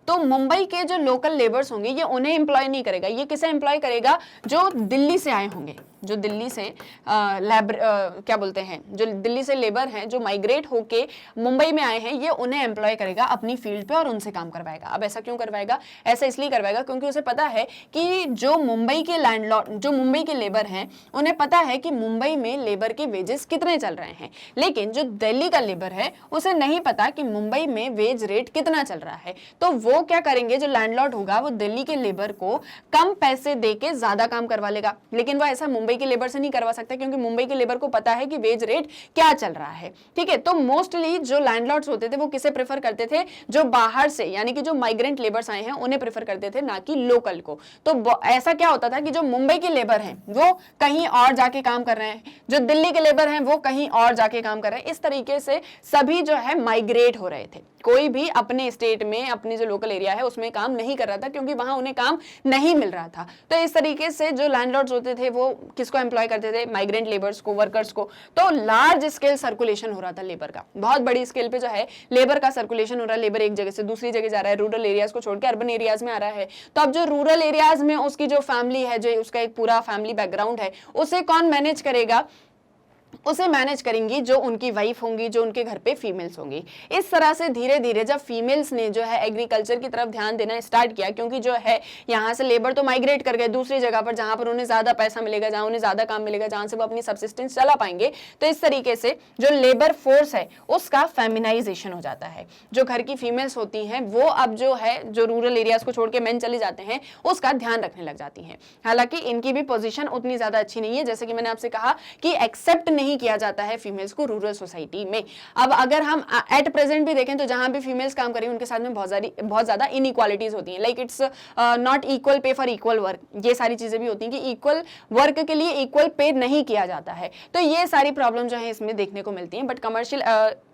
तो मुंबई के जो लोकल लेबर्स होंगे ये उन्हें एम्प्लॉय नहीं करेगा, ये किसे एम्प्लॉय करेगा? जो दिल्ली से आए होंगे, जो दिल्ली से क्या बोलते हैं, जो दिल्ली से लेबर हैं जो माइग्रेट होके मुंबई में आए हैं, ये उन्हें एम्प्लॉय करेगा अपनी फील्ड पे और उनसे काम करवाएगा। अब ऐसा क्यों करवाएगा? ऐसा इसलिए करवाएगा क्योंकि उसे पता है कि जो मुंबई के लैंडलॉर्ड, जो मुंबई के लेबर हैं, उन्हें पता है कि मुंबई में लेबर के वेजेस कितने चल रहे हैं, लेकिन जो दिल्ली का लेबर है उसे नहीं पता कि मुंबई में वेज रेट कितना चल रहा है। तो वो क्या करेंगे, जो लैंडलॉर्ड होगा वो दिल्ली के लेबर को कम पैसे देके ज्यादा काम करवा लेगा, लेकिन वो ऐसा मुंबई के लेबर से नहीं करवा सकता क्योंकि मुंबई के लेबर को पता है कि वेज रेट क्या चल रहा है, ठीक है। तो मोस्टली जो लैंडलॉर्ड्स होते थे वो किसे प्रेफर करते थे? जो बाहर से, यानी कि जो माइग्रेंट लेबर्स आए हैं उन्हें प्रेफर करते थे, ना कि लोकल को। तो ऐसा क्या होता था कि जो मुंबई के लेबर हैं वो कहीं और जाके काम कर रहे हैं, जो दिल्ली के लेबर हैं वो कहीं और जाके काम कर रहे हैं। इस तरीके से सभी जो है माइग्रेट हो रहे थे, कोई भी अपने स्टेट में, अपनी जो लोकल एरिया है उसमें काम नहीं कर रहा था क्योंकि वहां उन्हें काम नहीं मिल रहा था। तो इस तरीके से जो लैंडलॉर्ड्स होते थे वो किसको एम्प्लॉय करते थे? माइग्रेंट लेबर्स को, वर्कर्स को। तो लार्ज स्केल सर्कुलेशन हो रहा था लेबर का, बहुत बड़ी स्केल पे जो है लेबर का सर्कुलेशन हो रहा है। लेबर एक जगह से दूसरी जगह जा रहा है, रूरल एरियाज को छोड़ के अर्बन एरियाज में आ रहा है। तो अब जो रूरल एरियाज में उसकी जो फैमिली है, जो उसका एक पूरा फैमिली बैकग्राउंड है, उसे कौन मैनेज करेगा? उसे मैनेज करेंगी जो उनकी वाइफ होंगी, जो उनके घर पे फीमेल्स होंगी। इस तरह से धीरे धीरे जब फीमेल्स ने जो है एग्रीकल्चर की तरफ ध्यान देना स्टार्ट किया, क्योंकि जो है यहाँ से लेबर तो माइग्रेट कर गए दूसरी जगह पर जहां पर उन्हें ज्यादा पैसा मिलेगा, जहां उन्हें ज्यादा काम मिलेगा, जहां से वो अपनी सब्सिस्टेंस चला पाएंगे। तो इस तरीके से जो लेबर फोर्स है उसका फेमिनाइजेशन हो जाता है। जो घर की फीमेल्स होती हैं वो अब जो है, जो रूरल एरियाज को छोड़ के मेन चले जाते हैं, उसका ध्यान रखने लग जाती हैं। हालांकि इनकी भी पोजीशन उतनी ज्यादा अच्छी नहीं है, जैसे कि मैंने आपसे कहा कि एक्सेप्ट नहीं किया जाता है फीमेल्स को रूरल सोसाइटी में। अब अगर हम एट प्रेजेंट भी देखें तो जहां भी फीमेल्स काम कर रही हैं उनके साथ में बहुत ज्यादा इनइक्वालिटीज होती हैं, like it's not equal pay for equal work, ये सारी चीजें भी होती हैं कि इक्वल वर्क के लिए इक्वल पे नहीं किया जाता है। तो ये सारी प्रॉब्लम जो है इसमें देखने को मिलती हैं। बट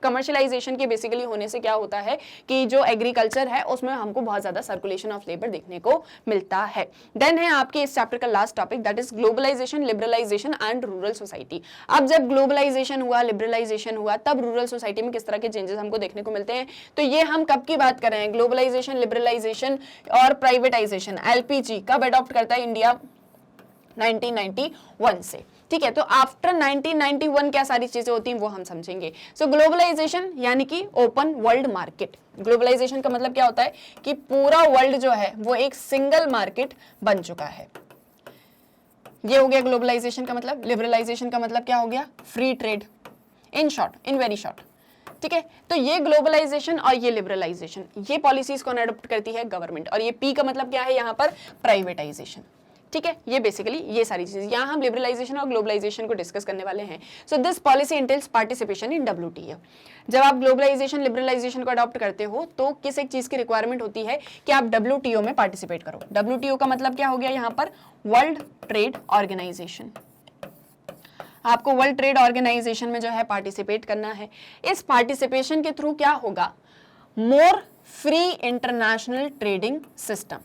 कमर्शियलाइजेशन के बेसिकली होने से क्या होता है कि जो एग्रीकल्चर है उसमें हमको बहुत ज्यादा सर्कुलेशन ऑफ लेबर देखने को मिलता है। देन है आपके इस चैप्टर का last topic, that is globalisation, liberalisation and rural society. अब जब ग्लोबलाइजेशन हुआ, लिबरलाइजेशन हुआ, तब रूरल सोसाइटी में किस तरह के चेंजेस हमको देखने को मिलते हैं। तो ये हम कब की बात कर रहे हैं, ग्लोबलाइजेशन, लिबरलाइजेशन और प्राइवेटाइजेशन। एलपीजी कब अडॉप्ट करता है इंडिया, 1991 से। ठीक है, तो आफ्टर 1991 क्या सारी चीजें होती हैं वो हम समझेंगे। सो ग्लोबलाइजेशन यानी कि ओपन वर्ल्ड मार्केट। ग्लोबलाइजेशन का मतलब क्या होता है कि पूरा वर्ल्ड जो है वो एक सिंगल मार्केट बन चुका है। ये हो गया ग्लोबलाइजेशन का मतलब। लिबरलाइजेशन का मतलब क्या हो गया, free trade, in short, in very short. ठीक है, तो ये ग्लोबलाइजेशन और ये लिबरलाइजेशन, ये पॉलिसीज कौन अडॉप्ट करती है, गवर्नमेंट। और ये पी का मतलब क्या है यहाँ पर, प्राइवेटाइजेशन। ठीक है, ये बेसिकली ये सारी चीजें, यहाँ हम लिबरलाइजेशन और ग्लोबलाइजेशन को डिस्कस करने वाले हैं। So this policy entails participation in WTO। जब आप ग्लोबलाइजेशन, लिबरलाइजेशन को अडॉप्ट करते हो तो किस एक चीज की रिक्वायरमेंट होती है कि आप WTO में पार्टिसिपेट करो। WTO का मतलब क्या हो गया यहाँ पर, वर्ल्ड ट्रेड ऑर्गेनाइजेशन। आपको वर्ल्ड ट्रेड ऑर्गेनाइजेशन में जो है पार्टिसिपेट करना है। इस पार्टिसिपेशन के थ्रू क्या होगा, more free international trading system.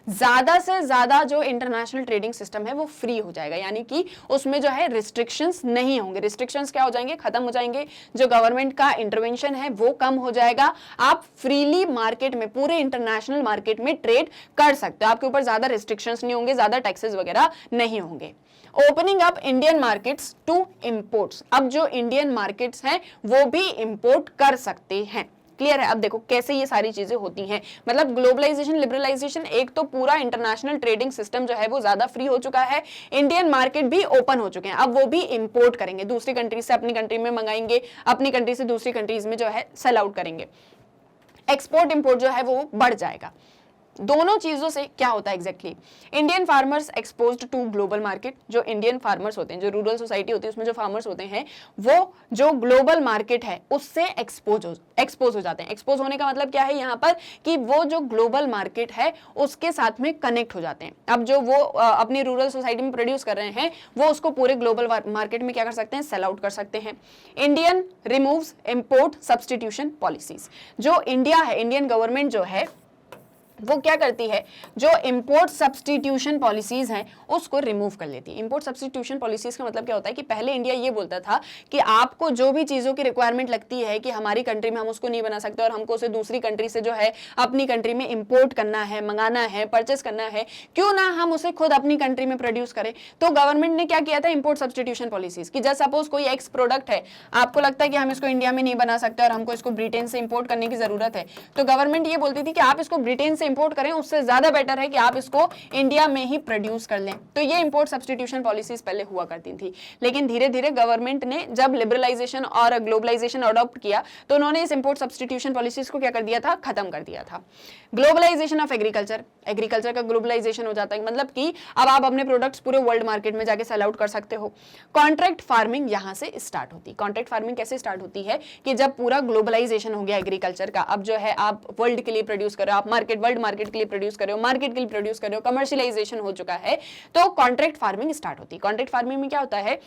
ज्यादा से ज्यादा जो इंटरनेशनल ट्रेडिंग सिस्टम है वो फ्री हो जाएगा, यानी कि उसमें जो है रिस्ट्रिक्शंस नहीं होंगे। रिस्ट्रिक्शंस क्या हो जाएंगे, खत्म हो जाएंगे। जो गवर्नमेंट का इंटरवेंशन है वो कम हो जाएगा। आप फ्रीली मार्केट में, पूरे इंटरनेशनल मार्केट में ट्रेड कर सकते हो। आपके ऊपर ज्यादा रिस्ट्रिक्शंस नहीं होंगे, ज्यादा टैक्सेस वगैरह नहीं होंगे। Opening up Indian markets to imports. अब जो इंडियन मार्केट्स हैं वो भी इंपोर्ट कर सकते हैं। क्लियर है। अब देखो कैसे ये सारी चीजें होती हैं, मतलब ग्लोबलाइजेशन, लिबरलाइजेशन, एक तो पूरा इंटरनेशनल ट्रेडिंग सिस्टम जो है वो ज्यादा फ्री हो चुका है, इंडियन मार्केट भी ओपन हो चुके हैं। अब वो भी इंपोर्ट करेंगे, दूसरी कंट्री से अपनी कंट्री में मंगाएंगे, अपनी कंट्री से दूसरी कंट्रीज में जो है सेल आउट करेंगे। एक्सपोर्ट इंपोर्ट जो है वो बढ़ जाएगा। दोनों चीजों से क्या होता है exactly, Indian farmers exposed to global market. जो इंडियन फार्मर्स होते हैं, जो रूरल सोसाइटी होती है उसमें जो फार्मर्स होते हैं वो जो ग्लोबल मार्केट है उससे एक्सपोज हो जाते हैं। एक्सपोज होने का मतलब क्या है यहाँ पर कि वो जो ग्लोबल मार्केट है उसके साथ में कनेक्ट हो जाते हैं। अब जो वो अपनी रूरल सोसाइटी में प्रोड्यूस कर रहे हैं वो उसको पूरे ग्लोबल मार्केट में क्या कर सकते हैं, सेल आउट कर सकते हैं। Indian removes import substitution policies. जो इंडिया है, इंडियन गवर्नमेंट जो है वो क्या करती है, जो इंपोर्ट सब्सटीट्यूशन पॉलिसीज हैं उसको रिमूव कर लेती है। इंपोर्ट सब्सटीट्यूशन पॉलिसीज का मतलब क्या होता है कि पहले इंडिया ये बोलता था कि आपको जो भी चीजों की रिक्वायरमेंट लगती है कि हमारी कंट्री में हम उसको नहीं बना सकते और हमको उसे दूसरी कंट्री से जो है अपनी कंट्री में इंपोर्ट करना है, मंगाना है, परचेस करना है, क्यों ना हम उसे खुद अपनी कंट्री में प्रोड्यूस करें। तो गवर्नमेंट ने क्या किया था, इंपोर्ट सब्सटीट्यूशन पॉलिसीज की। जस्ट सपोज कोई एक्स प्रोडक्ट है, आपको लगता है कि हम इसको इंडिया में नहीं बना सकते और हमको इसको ब्रिटेन से इंपोर्ट करने की जरूरत है, तो गवर्नमेंट ये बोलती थी कि आप इसको ब्रिटेन से इंपोर्ट करें, उससे ज्यादा बेटर है कि आप इसको इंडिया में ही प्रोड्यूस कर लें। तो ये इंपोर्ट सब्सटीट्यूशन पॉलिसीज पहले हुआ करती थी, लेकिन धीरे धीरे गवर्नमेंट ने जब लिबरलाइजेशन और ग्लोबलाइजेशन अडॉप्ट किया तो उन्होंने इस इंपोर्ट सब्सटीट्यूशन पॉलिसीज को क्या कर दिया था, खत्म कर दिया था। ग्लोबलाइजेशन ऑफ एग्रीकल्चर, एग्रीकल्चर का ग्लोबलाइजेशन हो जाता है, मतलब कि अब आप अपने प्रोडक्ट्स पूरे वर्ल्ड मार्केट में जाके सेल आउट कर सकते हो। कॉन्ट्रैक्ट फार्मिंग यहां से स्टार्ट होती है। कॉन्ट्रैक्ट फार्मिंग कैसे स्टार्ट होती है कि जब पूरा ग्लोबलाइजेशन हो गया एग्रीकल्चर का, अब जो है आप वर्ल्ड के लिए प्रोड्यूस करो, आप वर्ल्ड मार्केट के लिए प्रोड्यूस करो, मार्केट के लिए प्रोड्यूस करो, कमर्शियलाइजेशन हो चुका है, तो कॉन्ट्रैक्ट फार्मिंग स्टार्ट होती है। कॉन्ट्रैक्ट फार्मिंग में क्या होता है,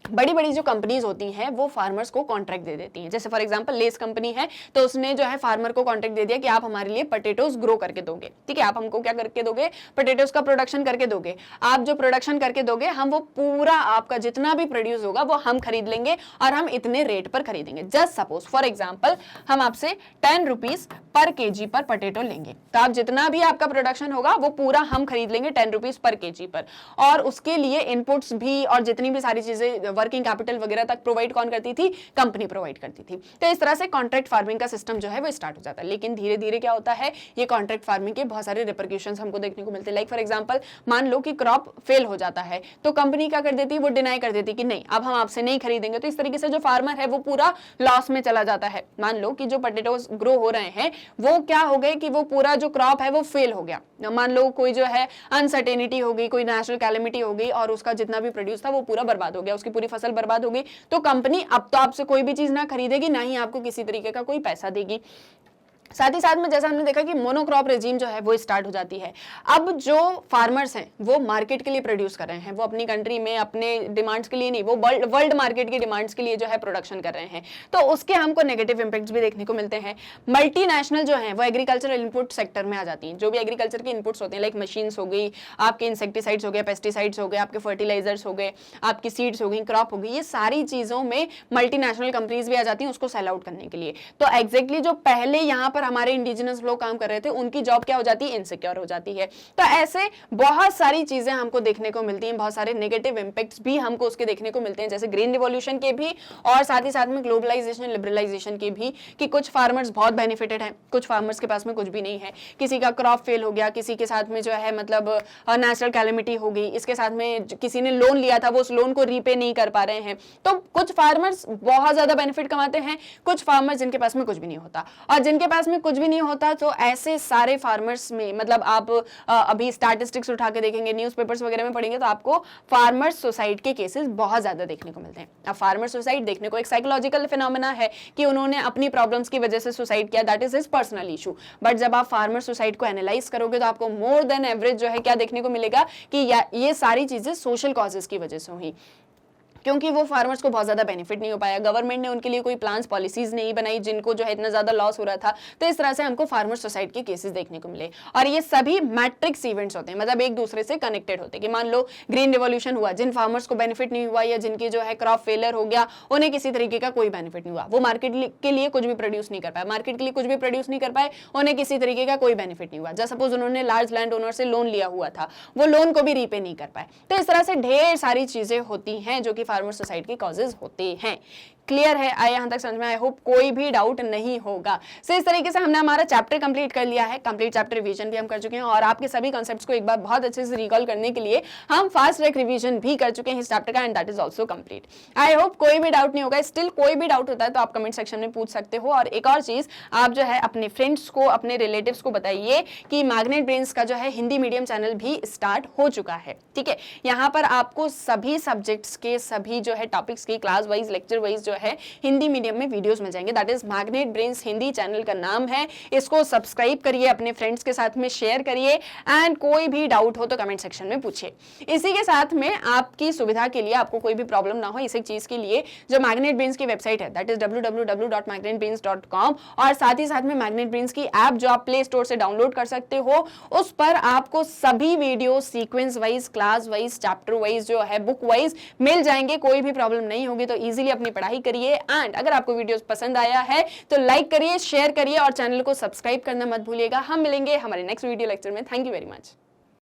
बड़ी बड़ी जो कंपनीज होती हैं वो फार्मर्स को कॉन्ट्रैक्ट दे देती हैं। जैसे फॉर एग्जांपल लेस कंपनी है तो उसने जो है फार्मर को कॉन्ट्रैक्ट दे दिया कि आप हमारे लिए पोटैटोज ग्रो करके दोगे। ठीक है, आप हमको क्या करके दोगे, पोटैटोज का प्रोडक्शन करके दोगे। आप जो प्रोडक्शन करके दोगे हम वो पूरा आपका जितना भी प्रोड्यूस होगा वो हम खरीद लेंगे और हम इतने रेट पर खरीदेंगे। जस्ट सपोज फॉर एग्जाम्पल हम आपसे 10 रुपीज पर केजी पर पोटैटो लेंगे, तो आप जितना भी आपका प्रोडक्शन होगा वो पूरा हम खरीद लेंगे 10 रुपीज पर केजी पर, और उसके लिए इनपुट्स भी और जितनी भी सारी चीजें, वर्किंग कैपिटल वगैरह तक प्रोवाइड कौन करती थी, कंपनी प्रोवाइड करती थी। तो इस तरह से कॉन्ट्रैक्ट फार्मिंग का सिस्टम जो है वो स्टार्ट हो जाता है। लेकिन धीरे धीरे क्या होता है, ये कॉन्ट्रैक्ट फार्मिंग के बहुत सारे रिपरक्यूशंस हमको देखने को मिलते हैं। लाइक फॉर एग्जांपल मान लो कि क्रॉप फेल हो जाता है तो कंपनी क्या कर देती है, वो डिनाई कर देती कि नहीं अब हम आपसे नहीं खरीदेंगे। तो इस तरीके से जो फार्मर है वो पूरा लॉस में चला जाता है। मान लो कि जो पोटैटोज ग्रो हो रहे हैं वो क्या हो गए कि वो पूरा जो क्रॉप है वो फेल हो गया। मान लो कोई जो है अनसर्टेनिटी हो गई, कोई नेचुरल कैलेमिटी हो गई और उसका जितना भी प्रोड्यूस था वो पूरा बर्बाद हो गया, उसकी पूरी फसल बर्बाद हो गई, तो कंपनी अब तो आपसे कोई भी चीज ना खरीदेगी, ना ही आपको किसी तरीके का कोई पैसा देगी। साथ ही साथ में जैसा हमने देखा कि मोनोक्रॉप रेजिम जो है वो स्टार्ट हो जाती है। अब जो फार्मर्स हैं वो मार्केट के लिए प्रोड्यूस कर रहे हैं, वो अपनी कंट्री में अपने डिमांड्स के लिए नहीं, वो वर्ल्ड मार्केट की डिमांड्स के लिए जो है प्रोडक्शन कर रहे हैं, तो उसके हमको नेगेटिव इंपैक्ट्स भी देखने को मिलते हैं। मल्टीनेशनल जो है वो एग्रीकल्चरल इनपुट सेक्टर में आ जाती हैं, जो भी एग्रीकल्चर के इनपुट्स होते हैं, लाइक मशीन्स हो गई, आपके इंसेक्टिसाइड्स हो गए, पेस्टिसाइड्स हो गए, आपके फर्टिलाइजर्स हो गए, आपकी सीड्स हो गई, क्रॉप हो गई, ये सारी चीजों में मल्टीनेशनल कंपनीज भी आ जाती हैं उसको सेल आउट करने के लिए। तो एग्जैक्टली जो पहले यहाँ पर हमारे इंडिजिनस लोग काम कर रहे थे उनकी जॉब क्या हो जाती है, इनसिक्योर हो जाती है। तो ऐसे बहुत सारी चीजें हमको देखने को मिलती हैं, बहुत सारे नेगेटिव इंपैक्ट्स भी हमको उसके देखने को मिलते हैं, जैसे ग्रीन रिवॉल्यूशन के भी और साथ ही साथ में ग्लोबलाइजेशन लिबरलाइजेशन के भी, कि कुछ फार्मर्स बहुत बेनिफिटेड हैं, कुछ फार्मर्स के पास में कुछ भी नहीं है, किसी का क्रॉप फेल हो गया, किसी के साथ में जो है मतलब नेचुरल कैलेमिटी हो गई, इसके साथ में किसी ने लोन लिया था वो उस लोन को रीपे नहीं कर पा रहे हैं। तो कुछ फार्मर्स बहुत ज्यादा बेनिफिट कमाते हैं, कुछ फार्मर्स जिनके पास में कुछ भी नहीं होता, और जिनके पास में कुछ भी नहीं होता तो ऐसे सारे फार्मर्स में मतलब आप अभी स्टैटिस्टिक्स उठा के देखेंगे, न्यूज़पेपर्स वगैरह में पढ़ेंगे तो आपको फार्मर्स सुसाइड के केसेस बहुत ज्यादा देखने को मिलते हैं। अब फार्मर सुसाइड देखने को एक साइकोलॉजिकल फिनोमेना है कि उन्होंने अपनी प्रॉब्लम्स की वजह से सुसाइड किया, that is his personal issue, but जब आप फार्मर सुसाइड को एनालाइज करोगे तो आपको मोर देन एवरेज जो है क्या देखने को मिलेगा कि ये सारी चीजें सोशल कॉजेस की वजह से हुई, क्योंकि वो फार्मर्स को बहुत ज्यादा बेनिफिट नहीं हो पाया, गवर्नमेंट ने उनके लिए कोई प्लान्स पॉलिसीज नहीं बनाई जिनको जो है इतना ज्यादा लॉस हो रहा था। तो इस तरह से हमको फार्मर सुसाइड के केसेस देखने को मिले, और ये सभी मैट्रिक्स इवेंट्स होते हैं, मतलब एक दूसरे से कनेक्टेड होते हैं। कि मान लो ग्रीन रिवॉल्यूशन हुआ, जिन फार्मर्स को बेनिफिट नहीं हुआ या जिनकी जो है क्रॉप फेलियर हो गया उन्हें किसी तरीके का कोई बेनिफिट नहीं हुआ, वो मार्केट के लिए कुछ भी प्रोड्यूस नहीं कर पाए, मार्केट के लिए कुछ भी प्रोड्यूस नहीं कर पाए, उन्हें किसी तरीके का कोई बेनिफिट नहीं हुआ। जैसे सपोज उन्होंने लार्ज लैंड ओनर से लोन लिया हुआ था, वो लोन को भी रीपे नहीं कर पाए। तो इस तरह से ढेर सारी चीजें होती हैं जो कि फार्मर सुसाइड की कॉजेज होते हैं। क्लियर है? आए यहां तक समझ में? आई होप कोई भी डाउट नहीं होगा। सो इस तरीके से हमने हमारा चैप्टर कंप्लीट कर लिया है, कंप्लीट चैप्टर रिवीजन भी हम कर चुके हैं, और आपके सभी कॉन्सेप्ट्स को एक बार बहुत अच्छे से रिकॉल करने के लिए हम फास्ट ट्रैक रिवीजन भी कर चुके हैं इस चैप्टर का, and that is also complete. I hope कोई भी डाउट नहीं होगा। स्टिल कोई भी डाउट होता है तो आप कमेंट सेक्शन में पूछ सकते हो। और एक और चीज, आप जो है अपने फ्रेंड्स को, अपने रिलेटिव्स को बताइए कि मैग्नेट ब्रेन्स का जो है हिंदी मीडियम चैनल भी स्टार्ट हो चुका है। ठीक है, यहाँ पर आपको सभी सब्जेक्ट्स के सभी जो है टॉपिक्स की क्लास वाइज, लेक्चर वाइज जो है हिंदी मीडियम में वीडियोस मिल जाएंगे। That is magnet brains Hindi channel का नाम है। इसको सब्सक्राइब करिए, अपने फ्रेंड्स के साथ में शेयर करिए, एंड कोई भी डाउट हो तो कमेंट सेक्शन में पूछिए। इसी के साथ में आपकी सुविधा के लिए, आपको कोई भी प्रॉब्लम ना हो इसी चीज के लिए, जो मैग्नेट ब्रेन्स की वेबसाइट है दैट इज www.magnetbrains.com, और साथ ही साथ में मैग्नेट ब्रेन्स की ऐप जो आप प्ले स्टोर से डाउनलोड कर सकते हो, उस पर आपको सभी video sequence wise, class wise, chapter wise जो है बुक वाइज मिल जाएंगे। कोई भी प्रॉब्लम नहीं होगी, तो इजीली अपनी पढ़ाई करिए। एंड अगर आपको वीडियोस पसंद आया है तो लाइक करिए, शेयर करिए, और चैनल को सब्सक्राइब करना मत भूलिएगा। हम मिलेंगे हमारे नेक्स्ट वीडियो लेक्चर में। Thank you very much.